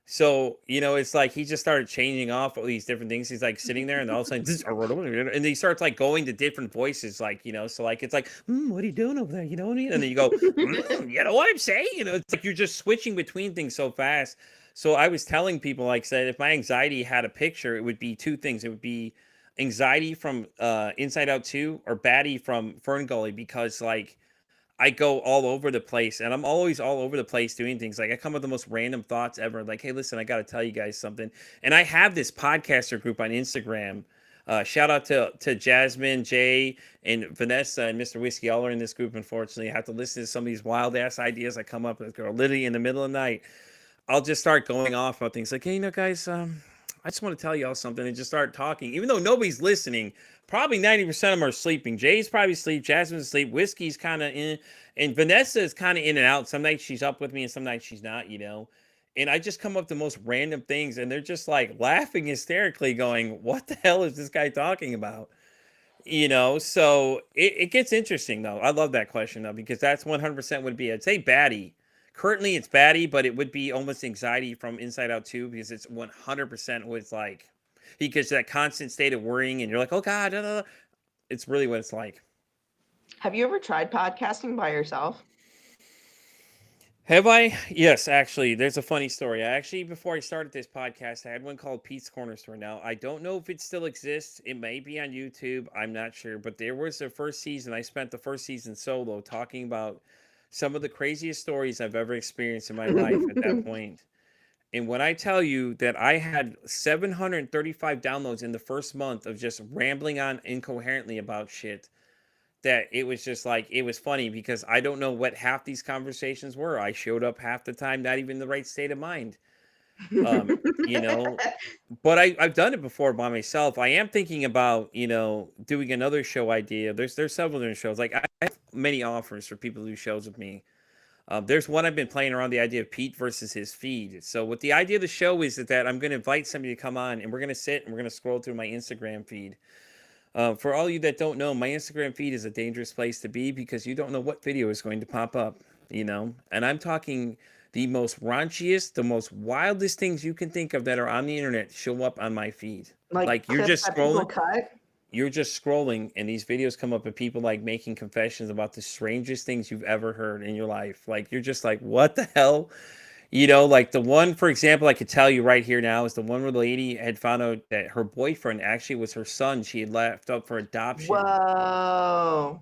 So, it's like he just started changing off all these different things. He's like sitting there and all of a sudden, and he starts like going to different voices, like, so like it's like, what are you doing over there? You know what I mean? And then you go, you know what I'm saying? It's like you're just switching between things so fast. So I was telling people, like, said, if my anxiety had a picture, it would be two things. It would be anxiety from Inside Out 2 or Batty from Fern Gully because, like, I go all over the place and I'm always all over the place doing things. Like I come up with the most random thoughts ever. Like, hey, listen, I got to tell you guys something. And I have this podcaster group on Instagram. Shout out to Jasmine, Jay, and Vanessa and Mr. Whiskey. All are in this group. Unfortunately, I have to listen to some of these wild ass ideas I come up with. Girl, literally in the middle of the night, I'll just start going off about things like, hey, guys, I just want to tell y'all something and just start talking, even though nobody's listening. Probably 90% of them are sleeping. Jay's probably asleep. Jasmine's asleep. Whiskey's kind of in. And Vanessa is kind of in and out. Some nights she's up with me and some nights she's not. And I just come up with the most random things and they're just like laughing hysterically, going, what the hell is this guy talking about? So it gets interesting though. I love that question though, because that's 100% would be, I'd say Batty. Currently it's Batty, but it would be almost anxiety from Inside Out 2 because it's 100% was like, he gets that constant state of worrying and you're like, oh God, it's really what it's like. Have you ever tried podcasting by yourself? Have I? Yes, actually. There's a funny story. Before I started this podcast, I had one called Pete's Corner Store. Now, I don't know if it still exists. It may be on YouTube. I'm not sure. But there was the first season. I spent the first season solo talking about some of the craziest stories I've ever experienced in my life at that point. And when I tell you that I had 735 downloads in the first month of just rambling on incoherently about shit, that it was just like, it was funny because I don't know what half these conversations were. I showed up half the time, not even in the right state of mind. Um, you know, but I've done it before by myself. I am thinking about, doing another show idea. There's several different shows. Like I have many offers for people who do shows with me. There's one I've been playing around the idea of Pete versus his feed. So what the idea of the show is that I'm going to invite somebody to come on and we're going to sit and we're going to scroll through my Instagram feed. For all you that don't know, my Instagram feed is a dangerous place to be because you don't know what video is going to pop up. And I'm talking the most raunchiest, the most wildest things you can think of that are on the internet show up on my feed. Like You're clips just that people scrolling. cut? You're just scrolling and these videos come up of people like making confessions about the strangest things you've ever heard in your life. Like you're just like, what the hell? Like the one, for example, I could tell you right here now is the one where the lady had found out that her boyfriend actually was her son. She had left up for adoption Whoa.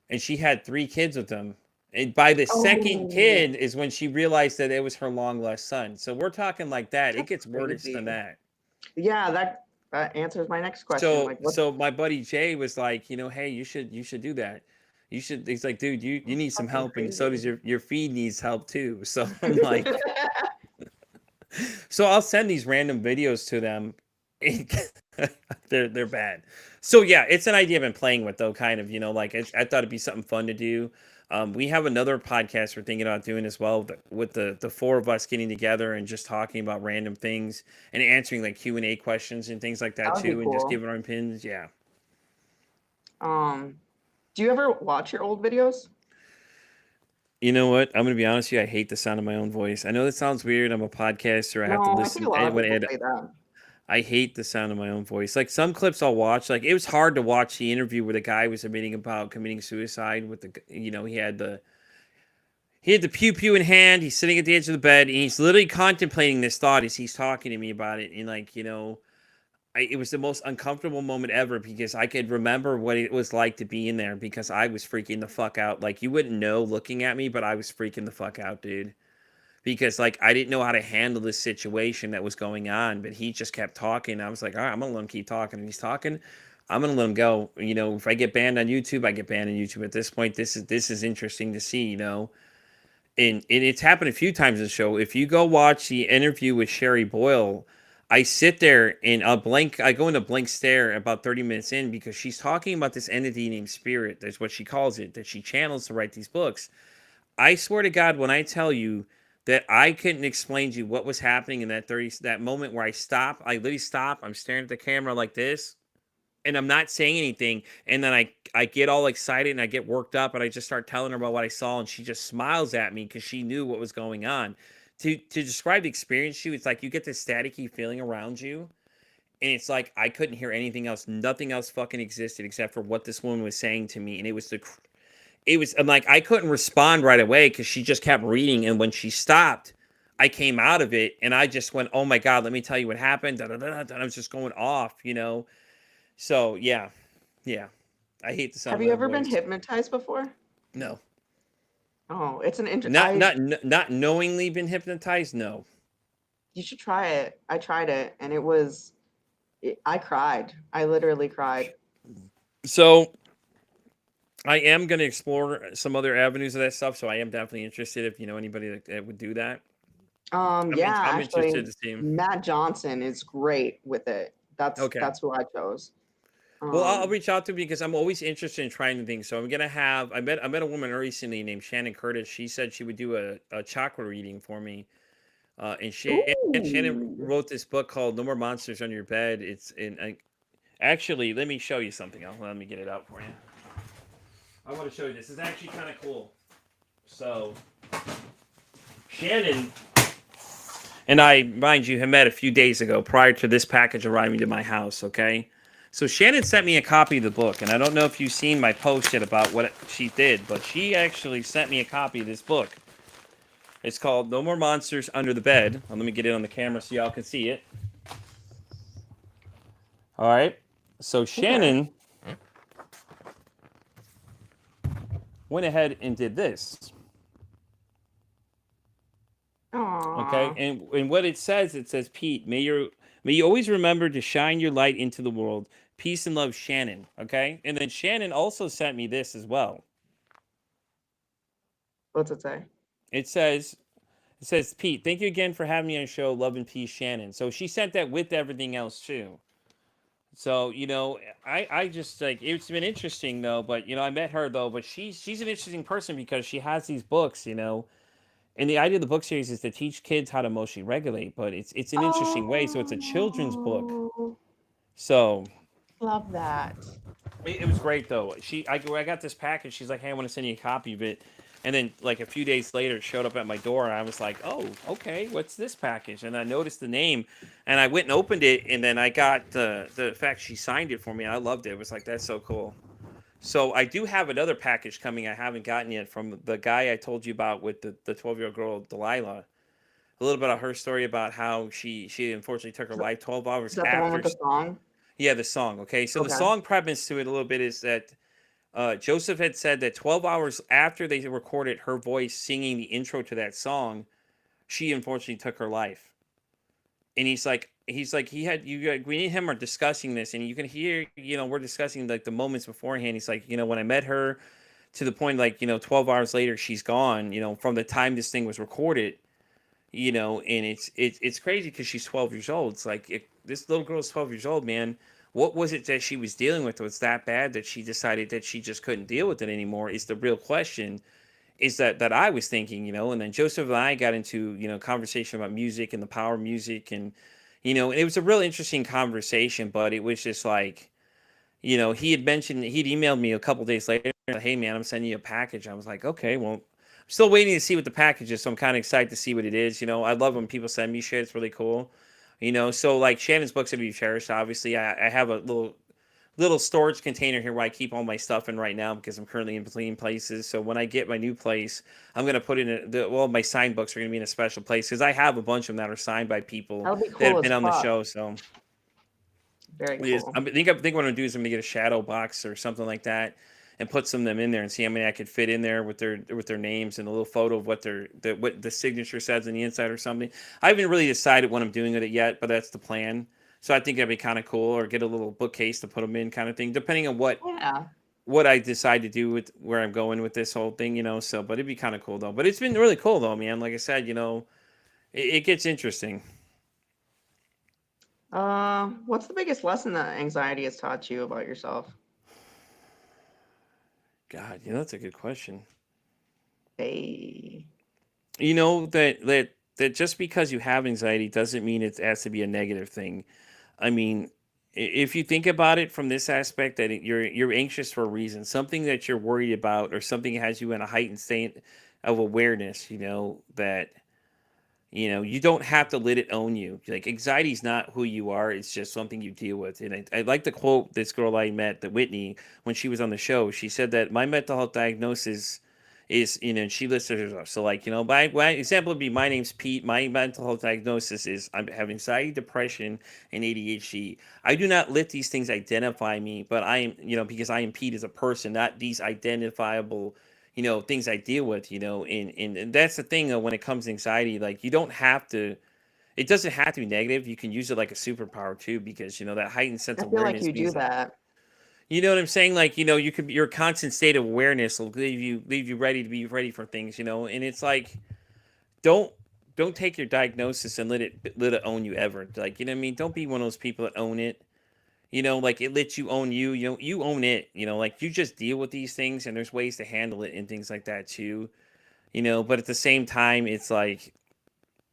and she had 3 kids with him. And by the second Oh, kid is when she realized that it was her long lost son. So we're talking like that. It that's gets worse crazy. than that. Yeah, that answers my next question. So Like, what so my buddy Jay was like, hey, you should do that. You should. He's like, dude, you need some fucking help, and so does crazy? your feed needs help too. So I'm like, so I'll send these random videos to them. They're bad. So yeah, it's an idea I've been playing with though, kind of. Like I thought it'd be something fun to do. We have another podcast we're thinking about doing as well with the four of us getting together and just talking about random things and answering like Q&A questions and things like That that would be too, and just cool. giving our opinions. Yeah. Um, do you ever watch your old videos? You know what? I'm gonna be honest with you. I hate the sound of my own voice. I know that sounds weird. I'm a podcaster. I have to No, I think listen. a lot of Anyone people add say that. I hate the sound of my own voice. Like some clips I'll watch, like it was hard to watch the interview where the guy was admitting about committing suicide with he had He had the pew pew in hand. He's sitting at the edge of the bed, and he's literally contemplating this thought as he's talking to me about it. And like, it was the most uncomfortable moment ever because I could remember what it was like to be in there because I was freaking the fuck out. Like you wouldn't know looking at me, but I was freaking the fuck out, dude. Because like I didn't know how to handle this situation that was going on, but he just kept talking. I was like, all right, I'm gonna let him keep talking. And he's talking, I'm gonna let him go. If I get banned on YouTube, I get banned on YouTube. At this point, this is interesting to see, and it's happened a few times in the show. If you go watch the interview with Sherry Boyle, I sit there and I go into blank stare about 30 minutes in because she's talking about this entity named Spirit. That's what she calls it, that she channels to write these books. I swear to God, when I tell you that I couldn't explain to you what was happening in that moment where I literally stop, I'm staring at the camera like this, and I'm not saying anything, and then I get all excited and I get worked up and I just start telling her about what I saw, and she just smiles at me because she knew what was going on. To describe the experience to you, it's like you get this staticky feeling around you, and it's like I couldn't hear anything else. Nothing else fucking existed except for what this woman was saying to me, and I'm like I couldn't respond right away because she just kept reading, and when she stopped, I came out of it and I just went, "Oh my God, let me tell you what happened." Da, da, da, da, I was just going off. So yeah, yeah. I hate the sound Have of you my ever been voice. hypnotized before? No, Oh, it's an not not not knowingly been hypnotized. No. you should try it. I tried it and I cried. I literally cried. So I am going to explore some other avenues of that stuff. So I am definitely interested if you know anybody that would do that. Yeah, I'm interested actually, to see. Matt Johnson is great with it. That's Okay. that's who I chose. Well, I'll Um, reach out to because I'm always interested in trying new things. So I'm gonna have. I met a woman recently named Shannon Curtis. She said she would do a chakra reading for me. And Shannon ooh. wrote this book called No More Monsters Under Your Bed. Actually, let me show you something. Let me get it out for you. I want to show you this. It's actually kind of cool. So Shannon and I, mind you, had met a few days ago prior to this package arriving to my house. Okay. So Shannon sent me a copy of the book, and I don't know if you've seen my post yet about what she did, but she actually sent me a copy of this book. It's called No More Monsters Under the Bed. Let me get it on the camera so y'all can see it. All right. So Okay. Shannon went ahead and did this. Okay. Aw. And what it says, Pete, may you always remember to shine your light into the world. Peace and love, Shannon. Okay. And then Shannon also sent me this as well. What's it say? It says Pete, thank you again for having me on the show. Love and peace, Shannon. So she sent that with everything else too. So I just like it's been interesting though. But I met her though. But she's an interesting person because she has these books. And the idea of the book series is to teach kids how to emotionally regulate. But it's an interesting way. So it's a children's book. Oh, So love that. it was great though. I got this package. She's like, hey, I want to send you a copy of it. And then like a few days later, it showed up at my door, and I was like, oh, okay, what's this package? And I noticed the name, and I went and opened it, and then I got the fact she signed it for me. And I loved it. It was like that's so cool. So I do have another package coming. I haven't gotten yet from the guy I told you about with the 12-year-old girl Delilah. A little bit of her story about how she unfortunately took her Is life 12 hours that the one after. with the song? Yeah, the song. Okay, so the Okay. song premise to it a little bit is that Joseph had said that 12 hours after they recorded her voice singing the intro to that song, she unfortunately took her life. And me and him are discussing this, and you can hear, we're discussing like the moments beforehand. He's like, when I met her to the point, like, 12 hours later, she's gone, from the time this thing was recorded, and it's crazy because she's 12 years old. It's like this little girl is 12 years old, man. What was it that she was dealing with that was that bad that she decided that she just couldn't deal with it anymore? Is the real question. Is that I was thinking, and then Joseph and I got into conversation about music and the power of music, and and it was a real interesting conversation. But it was just like, he'd emailed me a couple days later, hey man, I'm sending you a package. I was like, okay, well, I'm still waiting to see what the package is, so I'm kind of excited to see what it is. I love when people send me shit. It's really cool. So like Shannon's books are to be cherished. Obviously, I have a little little storage container here where I keep all my stuff in right now because I'm currently in between places. So when I get my new place, I'm gonna put in my signed books are gonna be in a special place because I have a bunch of them that are signed by people That'll be that cool have as been on the fuck. show. So Very it is, cool. I think what I'm gonna do is I'm gonna get a shadow box or something like that and put some of them in there and see how many I could fit in there with their names and a little photo of what the signature says on the inside or something. I haven't really decided what I'm doing with it yet, but that's the plan. So I think that'd be kind of cool, or get a little bookcase to put them in, kind of thing, depending on Yeah. what I decide to do with where I'm going with this whole thing, So, but it'd be kind of cool though. But it's been really cool though, man. Like I said, it gets interesting. What's the biggest lesson that anxiety has taught you about yourself? God, that's a good question. Hey. That just because you have anxiety doesn't mean it has to be a negative thing. I mean, if you think about it from this aspect, that you're anxious for a reason, something that you're worried about, or something that has you in a heightened state of awareness. That you don't have to let it own you. Like, anxiety is not who you are; it's just something you deal with. And I like to quote this girl I met, the Whitney, when she was on the show. She said that my mental health diagnosis is, and she listed herself. So, like, by example would be, my name's Pete. My mental health diagnosis is I have anxiety, depression, and ADHD. I do not let these things identify me, but I am, because I am Pete as a person, not these identifiable things I deal with, and that's the thing, though, when it comes to anxiety. Like, you don't have to, it doesn't have to be negative. You can use it like a superpower too, because that heightened sense I of feel like awareness you do means that, that. you know what I'm saying? Like, your constant state of awareness will leave you ready to be ready for things, and it's like, don't don't take your diagnosis and let it own you ever. Like, what I mean? Don't be one of those people that own it. Like, it lets you own you. You own it. Like, you just deal with these things, and there's ways to handle it and things like that too. But at the same time, it's like,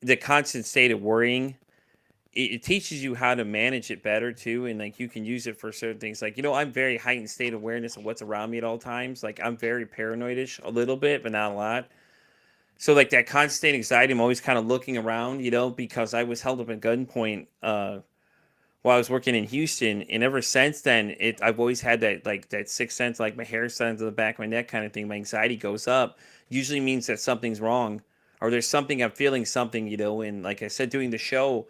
the constant state of worrying, it teaches you how to manage it better too, and like, you can use it for certain things. Like, I'm very heightened state awareness of what's around me at all times. Like, I'm very paranoidish a little bit, but not a lot. So, like, that constant anxiety, I'm always kind of looking around, because I was held up at gunpoint while I was working in Houston, and ever since then, I've always had that sixth sense, like my hair stands on the back of my neck kind of thing. My anxiety goes up. Usually means that something's wrong, or there's something, I'm feeling something, and like I said, doing the show,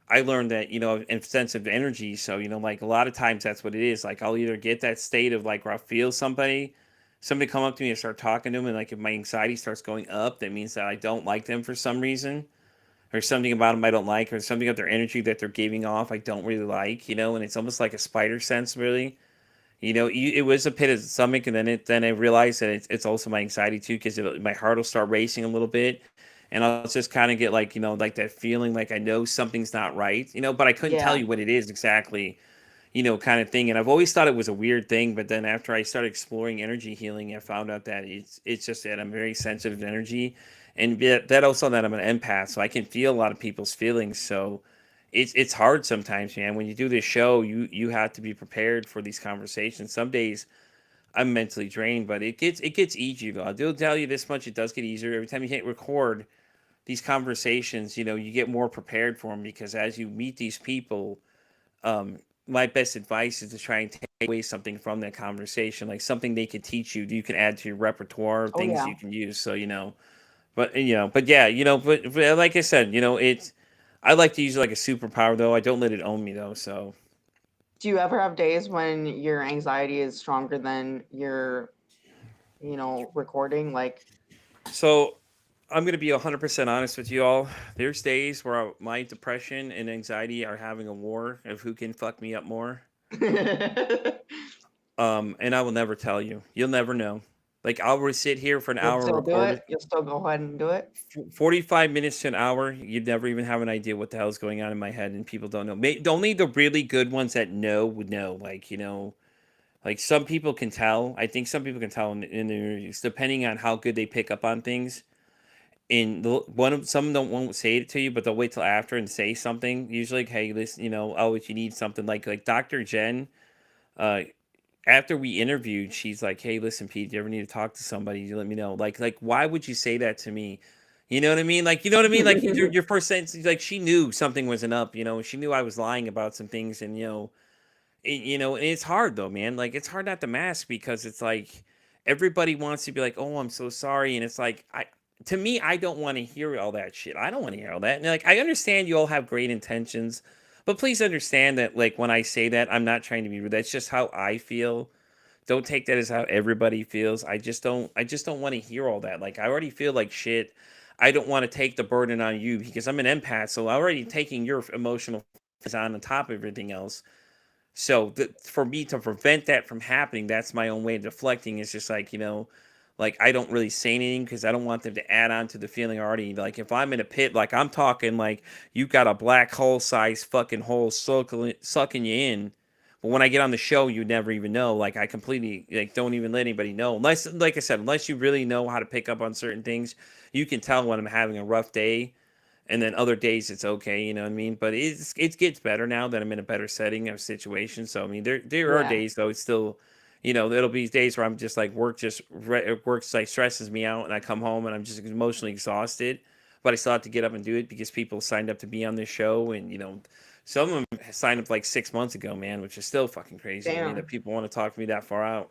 I learned that, in sense of energy. So, like, a lot of times that's what it is. Like, I'll either get that state of, like, where I feel somebody come up to me and start talking to them, and like, if my anxiety starts going up, that means that I don't like them for some reason, or something about them I don't like, or something of their energy that they're giving off I don't really like, and it's almost like a spider sense, really. It was a pit of the stomach, and then I realized that it's also my anxiety too, because my heart will start racing a little bit, and I'll just kind of get, like, like that feeling, like I know something's not right, but I couldn't tell Yeah. you what it is exactly, kind of thing. And I've always thought it was a weird thing, but then after I started exploring energy healing, I found out that it's just that I'm very sensitive to energy, and that also that I'm an empath, so I can feel a lot of people's feelings. So it's hard sometimes, man. When you do this show, you have to be prepared for these conversations. Some days I'm mentally drained, but it gets easier though. I do tell you this much: it does get easier every time you hit record these conversations. You get more prepared for them, because as you meet these people, um, my best advice is to try and take away something from that conversation, like something they could teach you, you can add to your repertoire, Oh things yeah. you can use. So, but yeah, but like I said, I like to use it like a superpower, though. I don't let it own me, though. So, Do you ever have days when your anxiety is stronger than your, recording? Like, so I'm gonna be 100% honest with you all. There's days where my depression and anxiety are having a war of who can fuck me up more. And I will never tell you. You'll never know. Like, I'll sit here for an you'll hour, still do record it? You'll still go ahead and do it? 45 minutes to an hour. You'd never even have an idea what the hell is going on in my head, and people don't know. Only the really good ones that know would know. Like, like, some people can tell. I think some people can tell in the interviews, depending on how good they pick up on things. And some don't won't say it to you, but they'll wait till after and say something. Usually, like, hey, listen, oh, if you need something, like Dr. Jen. Uh, After we interviewed, she's like, "Hey, listen, Pete, do you ever need to talk to somebody? You let me know." Like, why would you say that to me? You know what I mean? Like, you know what I mean? Like, your first sentence, like, she knew something wasn't up. She knew I was lying about some things, and You know, and it's hard though, man. Like it's hard not to mask because it's like everybody wants to be like, "Oh, I'm so sorry," and it's like to me, I don't want to hear all that shit. I don't want to hear all that. And like, I understand you all have great intentions, but please understand that, like, when I say that, I'm not trying to be rude. That's just how I feel. Don't take that as how everybody feels. I just don't want to hear all that. Like, I already feel like shit. I don't want to take the burden on you because I'm an empath, so I'm already taking your emotional on top of everything else. So for me to prevent that from happening, that's my own way of deflecting. It's just like, like I don't really say anything because I don't want them to add on to the feeling already. Like if I'm in a pit, like I'm talking like you got a black hole size fucking hole sucking you in. But when I get on the show, you never even know. Like I completely like don't even let anybody know. Unless, like I said, unless you really know how to pick up on certain things, you can tell when I'm having a rough day, and then other days it's okay, you know what I mean? But it gets better now that I'm in a better setting of situation. So I mean, there are Yeah. days though it's still, there'll be days where I'm just like work like stresses me out, and I come home and I'm just emotionally exhausted. But I still have to get up and do it because people signed up to be on this show, and some of them signed up like 6 months ago, man, which is still fucking crazy to me that Damn. people want to talk to me that far out.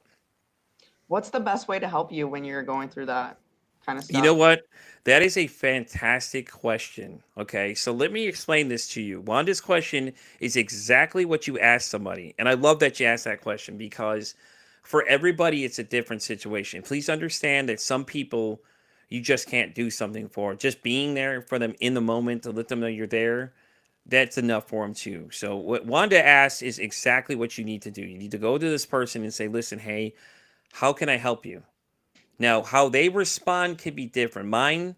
What's the best way to help you when you're going through that kind of You know stuff? what? That is a fantastic question. Okay, so let me explain this to you. Wanda's question is exactly what you asked somebody. And I love that you asked that question because for everybody, it's a different situation. Please understand that some people you just can't do something for. Just being there for them in the moment to let them know you're there, that's enough for them too. So, what Wanda asks is exactly what you need to do. You need to go to this person and say, listen, hey, how can I help you? Now, how they respond could be different. Mine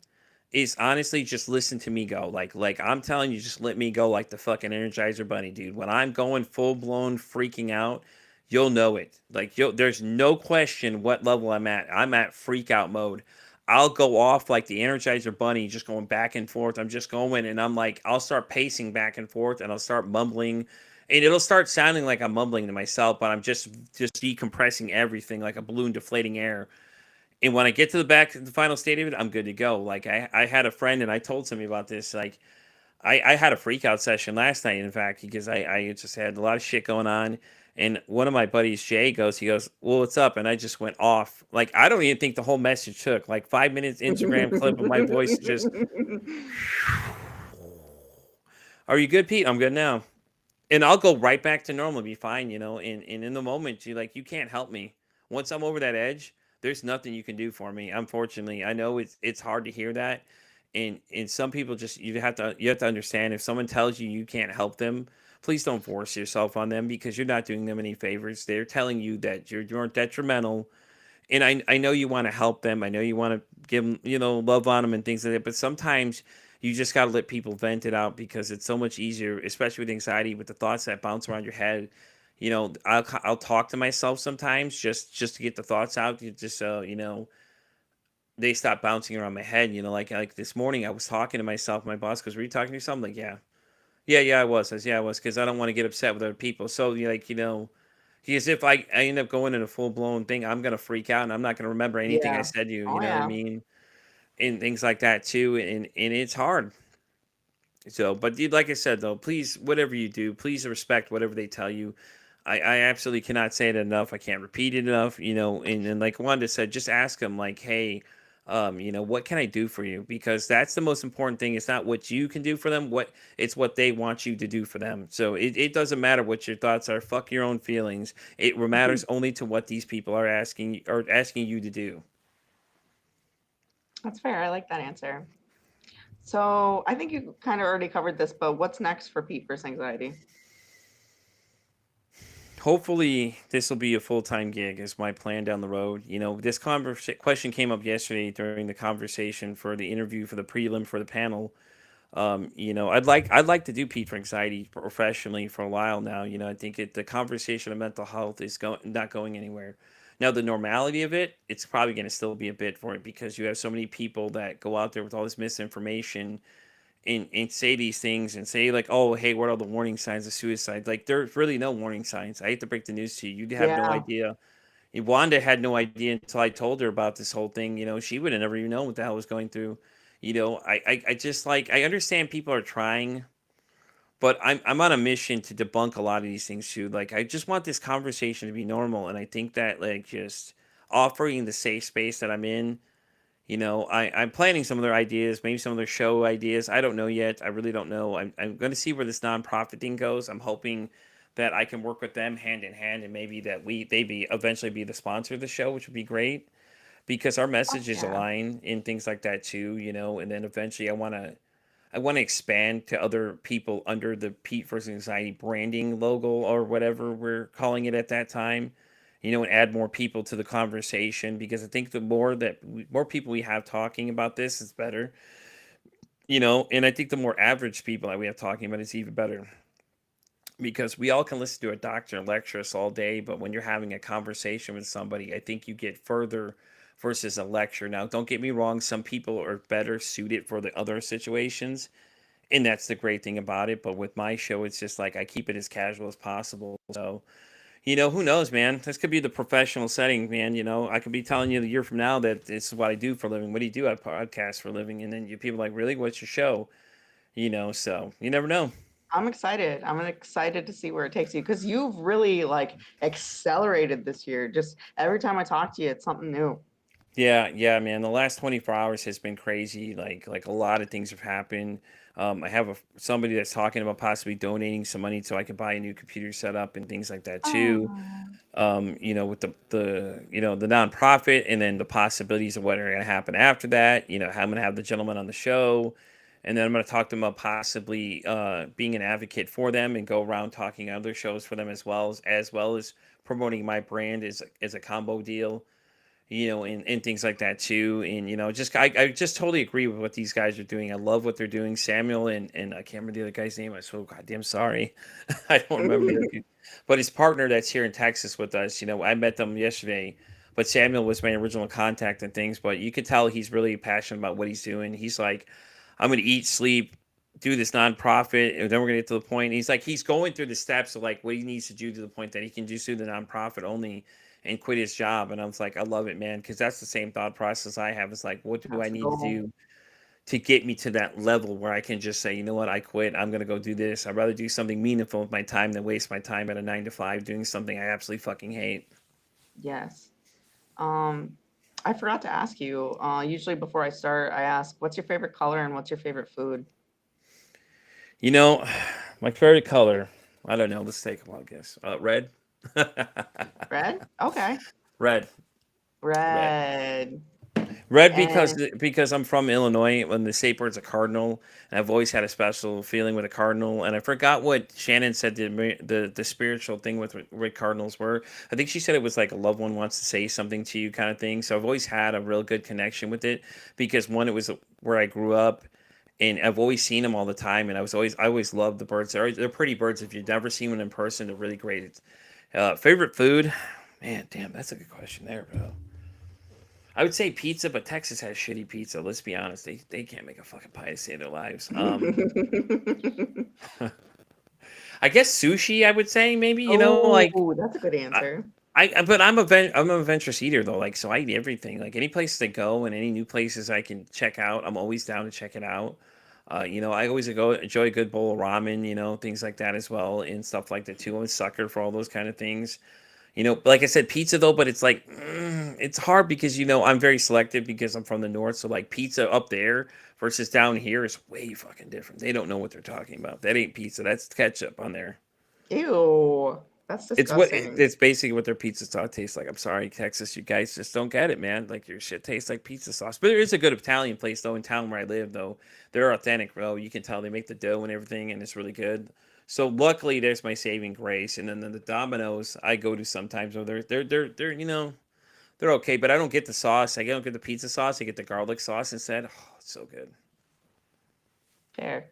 is honestly just listen to me go. Like I'm telling you, just let me go like the fucking Energizer Bunny, dude. When I'm going full blown freaking out, you'll know it. Like there's no question what level I'm at. I'm at freak out mode. I'll go off like the Energizer Bunny, just going back and forth. I'm just going, and I'm like, I'll start pacing back and forth, and I'll start mumbling, and it'll start sounding like I'm mumbling to myself, but I'm just decompressing everything like a balloon deflating air. And when I get to the final state of it, I'm good to go. Like I had a friend and I told somebody about this. Like I had a freak out session last night, in fact, because I just had a lot of shit going on. And one of my buddies, Jay, he goes, well, what's up? And I just went off. Like, I don't even think the whole message took like 5 minutes Instagram clip of my voice just, are you good, Pete? I'm good now. And I'll go right back to normal, be fine, and in the moment, you can't help me. Once I'm over that edge, there's nothing you can do for me. Unfortunately, I know it's hard to hear that, and some people just you have to understand if someone tells you you can't help them, please don't force yourself on them because you're not doing them any favors. They're telling you that you're detrimental, and I know you want to help them. I know you want to give them, love on them and things like that. But sometimes you just got to let people vent it out because it's so much easier, especially with anxiety, with the thoughts that bounce around your head. I'll talk to myself sometimes just to get the thoughts out, just so they stop bouncing around my head. Like this morning, I was talking to myself. My boss goes, "Were you talking to yourself?" I'm like, "Yeah, yeah, I was." I said, "Yeah, I was," because I don't want to get upset with other people. So because if I end up going in a full blown thing, I'm gonna freak out and I'm not gonna remember anything I Yeah. said to you. You Oh know what I yeah. mean? And things like that too. And it's hard. So, but like I said though, please, whatever you do, please respect whatever they tell you. I absolutely cannot say it enough. I can't repeat it enough. And like Wanda said, just ask them like, hey, what can I do for you? Because that's the most important thing. It's not what you can do for them. It's what they want you to do for them. So it doesn't matter what your thoughts are. Fuck your own feelings. It matters only to what these people are asking you to do. That's fair. I like that answer. So I think you kind of already covered this, but what's next for Pete versus anxiety? Hopefully this will be a full-time gig is my plan down the road. This question came up yesterday during the conversation for the interview for the prelim for the panel. I'd like to do Pete for anxiety professionally for a while now. I think the conversation of mental health is not going anywhere. Now the normality of it, it's probably going to still be a bit for it because you have so many people that go out there with all this misinformation and say these things and say like, oh, hey, what are the warning signs of suicide? Like, there's really no warning signs. I hate to break the news to you. You have no Yeah. idea. And Wanda had no idea until I told her about this whole thing. She would have never even known what the hell was going through. I just like I understand people are trying, but I'm on a mission to debunk a lot of these things too. Like I just want this conversation to be normal, and I think that like just offering the safe space that I'm in. I'm planning some of their ideas, maybe some of their show ideas. I don't know yet. I really don't know. I'm going to see where this nonprofit thing goes. I'm hoping that I can work with them hand in hand, and maybe that they be eventually be the sponsor of the show, which would be great because our Fuck messages yeah. align in things like that too. And then eventually I want to expand to other people under the Pete versus Anxiety branding logo or whatever we're calling it at that time. And add more people to the conversation because I think the more people we have talking about this is better. And I think the more average people that we have talking about it's even better because we all can listen to a doctor lecture us all day, but when you're having a conversation with somebody, I think you get further versus a lecture. Now, don't get me wrong, some people are better suited for the other situations, and that's the great thing about it. But with my show, it's just like I keep it as casual as possible. So, who knows, man? This could be the professional setting, man. I could be telling you a year from now that this is what I do for a living. What do you do? I podcast for a living, and then people are like, really, what's your show? So you never know. I'm excited. I'm excited to see where it takes you because you've really like accelerated this year. Just every time I talk to you, it's something new. Yeah, yeah, man. The last 24 hours has been crazy. Like a lot of things have happened. I have somebody that's talking about possibly donating some money so I can buy a new computer setup and things like that too. Oh, With the nonprofit and then the possibilities of what are going to happen after that. I'm going to have the gentleman on the show, and then I'm going to talk to them about possibly being an advocate for them and go around talking other shows for them as well as promoting my brand as a combo deal. And things like that too. And I just totally agree with what these guys are doing. I love what they're doing. Samuel and I can't remember the other guy's name. I'm so goddamn sorry. I don't remember the other dude. But his partner that's here in Texas with us, I met them yesterday. But Samuel was my original contact and things. But you could tell he's really passionate about what he's doing. He's like, I'm gonna eat, sleep, do this nonprofit, and then we're gonna get to the point. He's like, he's going through the steps of like what he needs to do to the point that he can just do the nonprofit only and quit his job. And I was like, I love it, man, because that's the same thought process I have. It's like, what do I that's the need to goal. do to get me to that level where I can just say, you know what, I quit. I'm gonna go do this. I'd rather do something meaningful with my time than waste my time at a 9 to 5 doing something I absolutely fucking hate. Yes. Um, I forgot to ask you. Usually before I start, I ask, what's your favorite color and what's your favorite food? You know, my favorite color. I don't know. Let's take a wild guess. Red. Red? Okay. Red. Red. Red. Red And because I'm from Illinois. When the state bird's a cardinal, and I've always had a special feeling with a cardinal. And I forgot what Shannon said the spiritual thing with cardinals were. I think she said it was like a loved one wants to say something to you kind of thing. So I've always had a real good connection with it because one, it was where I grew up, and I've always seen them all the time. And I always loved the birds. They're pretty birds. If you've never seen one in person, they're really great. Favorite food, man, damn, that's a good question there, bro. I would say pizza, but Texas has shitty pizza. Let's be honest; they can't make a fucking pie to save their lives. I guess sushi. I would say maybe like Oh, that's a good I, answer. but I'm a adventurous eater though. Like so, I eat everything. Like any places I go and any new places I can check out, I'm always down to check it out. I always enjoy a good bowl of ramen. Things like that as well and stuff like that too. I'm a sucker for all those kind of things. Like I said, pizza though, but it's like it's hard because I'm very selective because I'm from the north. So like pizza up there versus down here is way fucking different. They don't know what they're talking about. That ain't pizza. That's ketchup on there. Ew, that's disgusting. It's basically what their pizza sauce tastes like. I'm sorry, Texas, you guys just don't get it, man. Like your shit tastes like pizza sauce. But there is a good Italian place though in town where I live though. They're authentic, bro. You can tell they make the dough and everything, and it's really good. So luckily, there's my saving grace. And then the Domino's I go to sometimes, where they're they're okay, but I don't get the sauce. I don't get the pizza sauce. I get the garlic sauce instead. Oh, it's so good. Fair.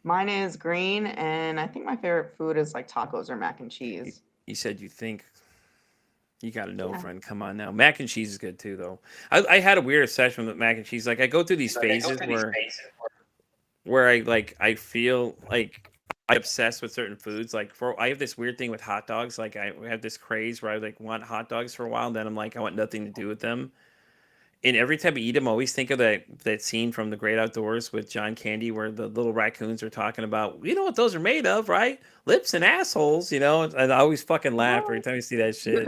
Mine is green, and I think my favorite food is like tacos or mac and You, cheese. you said you think you got to know, Yeah. friend. Come on now. Mac and cheese is good too, though. I had a weird obsession with mac and cheese. Like I go through these phases where I feel like I obsessed with certain foods. Like I have this weird thing with hot dogs. Like I have this craze where I like want hot dogs for a while, and then I'm like I want nothing to do with them. And every time I eat them, I always think of that scene from The Great Outdoors with John Candy, where the little raccoons are talking about, you know what those are made of, right? Lips and assholes, you know. And I always fucking laugh every What? time I see that shit.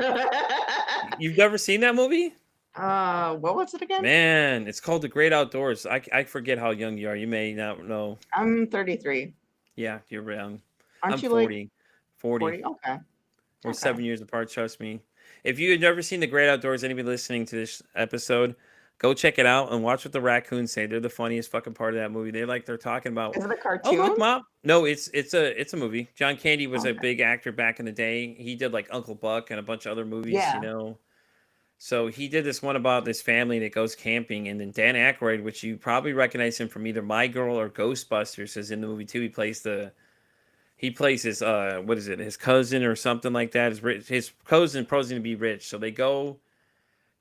You've never seen that movie? What was it again? Man, it's called The Great Outdoors. I forget how young you are. You may not know. I'm 33. Yeah, you're around. I'm Aren't you like 40. 40. 40? Okay. We're Okay. 7 years apart, trust me. If you had never seen The Great Outdoors, anybody listening to this episode, go check it out and watch what the raccoons say. They're the funniest fucking part of that movie. They're talking about, Is it a oh look, cartoon? mom. No, it's a movie. John Candy was a Okay. big actor back in the day. He did like Uncle Buck and a bunch of other movies, you Yeah. know. So he did this one about this family that goes camping, and then Dan Aykroyd, which you probably recognize him from either My Girl or Ghostbusters, is in the movie too. He plays his what is it, his cousin or something like that. His cousin posing to be rich. So they go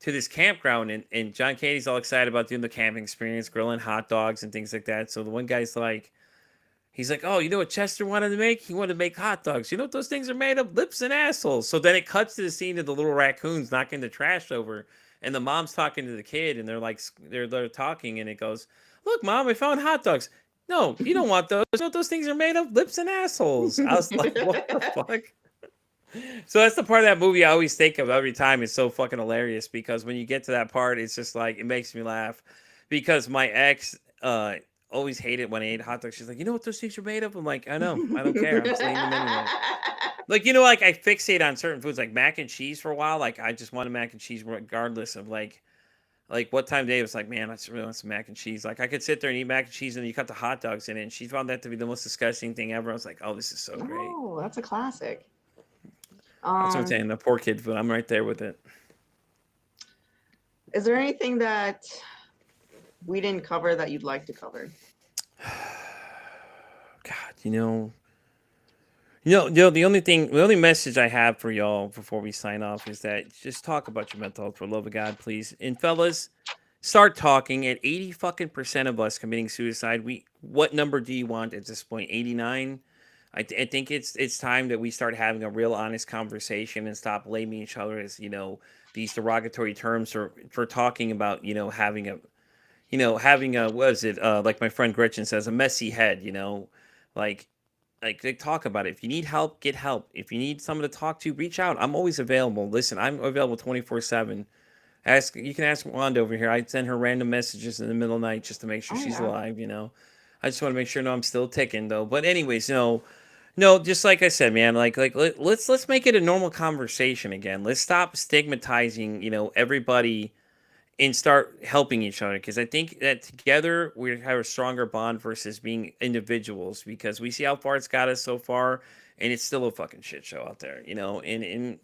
to this campground, and John Candy's all excited about doing the camping experience, grilling hot dogs and things like that. So the one guy's like, he's like, oh, you know what Chester wanted to make? He wanted to make hot dogs. You know what those things are made of? Lips and assholes. So then it cuts to the scene of the little raccoons knocking the trash over, and the mom's talking to the kid, and they're like, they're talking, and it goes, look, mom, I found hot dogs. No, you don't want those. You know what those things are made of? Lips and assholes. I was like, what the fuck? So that's the part of that movie I always think of every time. It's so fucking hilarious because when you get to that part, it's just like it makes me laugh. Because my ex always hated when I ate hot dogs. She's like, you know what those things are made of? I'm like, I know, I don't care. I'm just eating them anyway. Like, you know, like I fixate on certain foods, like mac and cheese for a while. Like I just wanted mac and cheese regardless of like what time of day it was. Like, man, I just really want some mac and cheese. Like I could sit there and eat mac and cheese, and then you cut the hot dogs in it, and she found that to be the most disgusting thing ever. I was like, oh, this is so great. Oh, that's a classic. That's what I'm saying. The poor kid food. I'm right there with it. Is there anything that we didn't cover that you'd like to cover? God, the only message I have for y'all before we sign off is that just talk about your mental health for the love of God, please. And fellas, start talking. At 80 fucking percent of us committing suicide, what number do you want at this point? 89. I think it's time that we start having a real honest conversation and stop blaming each other as these derogatory terms for talking about having a what is it like my friend Gretchen says, a messy head, like they talk about it. If you need help, get help. If you need someone to talk to, reach out. I'm always available. Listen, I'm available 24/7. You can ask Wanda over here. I send her random messages in the middle of the night just to make sure Oh she's yeah. alive. I just want to make sure I'm still ticking though. But anyways, no, just like I said, man, let's make it a normal conversation again. Let's stop stigmatizing, everybody and start helping each other, because I think that together we have a stronger bond versus being individuals, because we see how far it's got us so far, and it's still a fucking shit show out there, and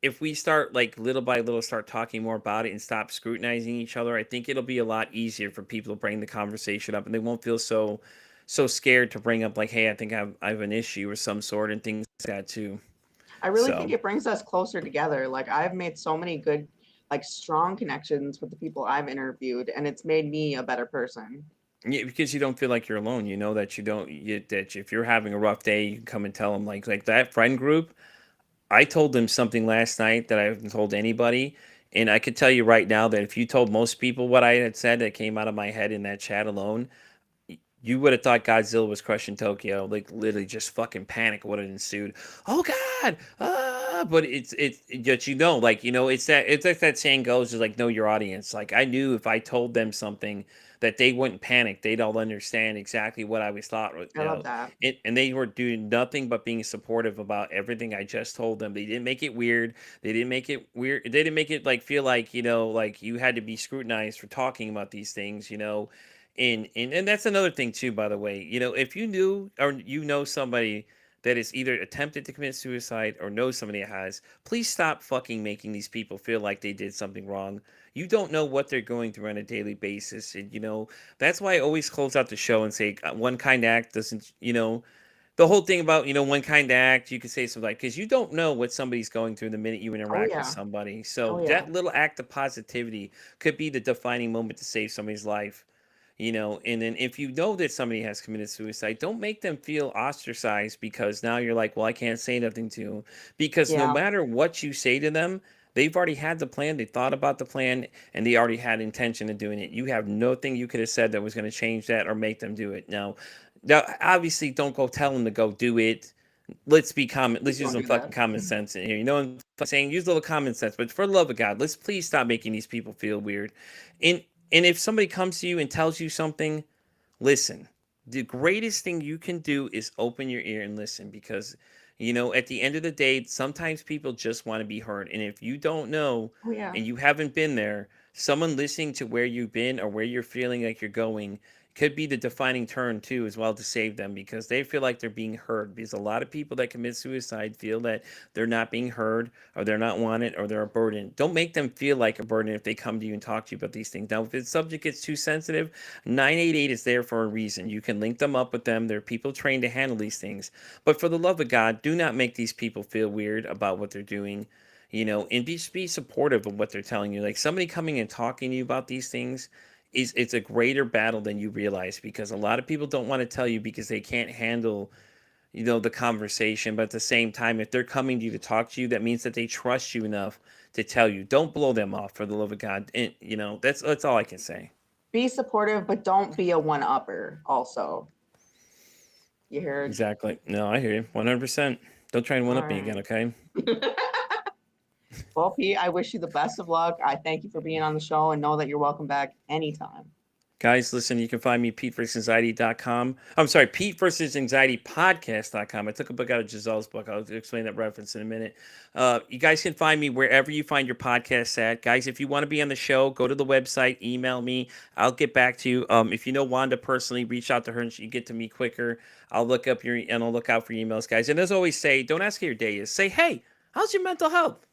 if we start like little by little start talking more about it and stop scrutinizing each other, I think it'll be a lot easier for people to bring the conversation up, and they won't feel so scared to bring up like, hey, I think I have an issue or some sort, and things like that too. I really think So it brings us closer together. Like I've made so many good, like strong connections with the people I've interviewed, and it's made me a better person. yeah, because you don't feel like you're alone. You know that that if you're having a rough day, you can come and tell them. Like that friend group, I told them something last night that I haven't told anybody, and I could tell you right now that if you told most people what I had said that came out of my head in that chat alone, you would have thought Godzilla was crushing Tokyo. Like literally, just fucking panic would have ensued. Oh God! But it's but it's like that saying goes, is like know your audience. Like I knew if I told them something that they wouldn't panic, they'd all understand exactly what I was thought. I love that. And they were doing nothing but being supportive about everything I just told them. They didn't make it weird. They didn't make it weird. They didn't make it like feel like like you had to be scrutinized for talking about these things. And that's another thing too, by the way. If you knew or somebody that is either attempted to commit suicide or knows somebody that has, please stop fucking making these people feel like they did something wrong. You don't know what they're going through on a daily basis. And that's why I always close out the show and say one kind act doesn't, the whole thing about, one kind act, you could say something like, because you don't know what somebody's going through the minute you Oh interact with yeah. somebody. Oh So yeah. that little act of positivity could be the defining moment to save somebody's life. And then if you know that somebody has committed suicide, don't make them feel ostracized because now you're like, well, I can't say nothing to them. Because no Yeah. matter what you say to them, They've already had the plan, they thought about the plan, and they already had intention of doing it. You have nothing you could have said that was going to change that or make them do it. Now, obviously, don't go tell them to go do it. Let's be common. Let's Please use don't some do fucking that. common sense in here. You know what I'm saying? Use a little common sense. But for the love of God, let's please stop making these people feel weird. And and if somebody comes to you and tells you something, listen. The greatest thing you can do is open your ear and listen, because at the end of the day, sometimes people just want to be heard. And if you don't know Oh yeah. and you haven't been there, someone listening to where you've been or where you're feeling like you're going could be the defining turn too, as well, to save them, because they feel like they're being heard. Because a lot of people that commit suicide feel that they're not being heard, or they're not wanted, or they're a burden. Don't make them feel like a burden if they come to you and talk to you about these things. Now, if the subject gets too sensitive, 988 is there for a reason. You can link them up with them. There are people trained to handle these things. But for the love of God, do not make these people feel weird about what they're doing. And be supportive of what they're telling you. Like, somebody coming and talking to you about these things, it's a greater battle than you realize, because a lot of people don't want to tell you because they can't handle the conversation. But at the same time, if they're coming to you to talk to you, that means that they trust you enough to tell you. Don't blow them off, for the love of God. And that's all I can say. Be supportive, but don't be a one-upper also. You heard? Exactly. No, I hear you 100%. Don't try and one All up me again, right. okay? Well, Pete, I wish you the best of luck. I thank you for being on the show, and know that you're welcome back anytime. Guys, listen, you can find me PeteVersusAnxiety.com. I'm sorry, PeteVersusAnxietyPodcast.com. I took a book out of Giselle's book. I'll explain that reference in a minute. You guys can find me wherever you find your podcasts at. Guys, if you want to be on the show, go to the website, email me. I'll get back to you. If you know Wanda personally, reach out to her and she get to me quicker. I'll look out for your emails, guys. And as always, don't ask how your day is. Say, hey, how's your mental health?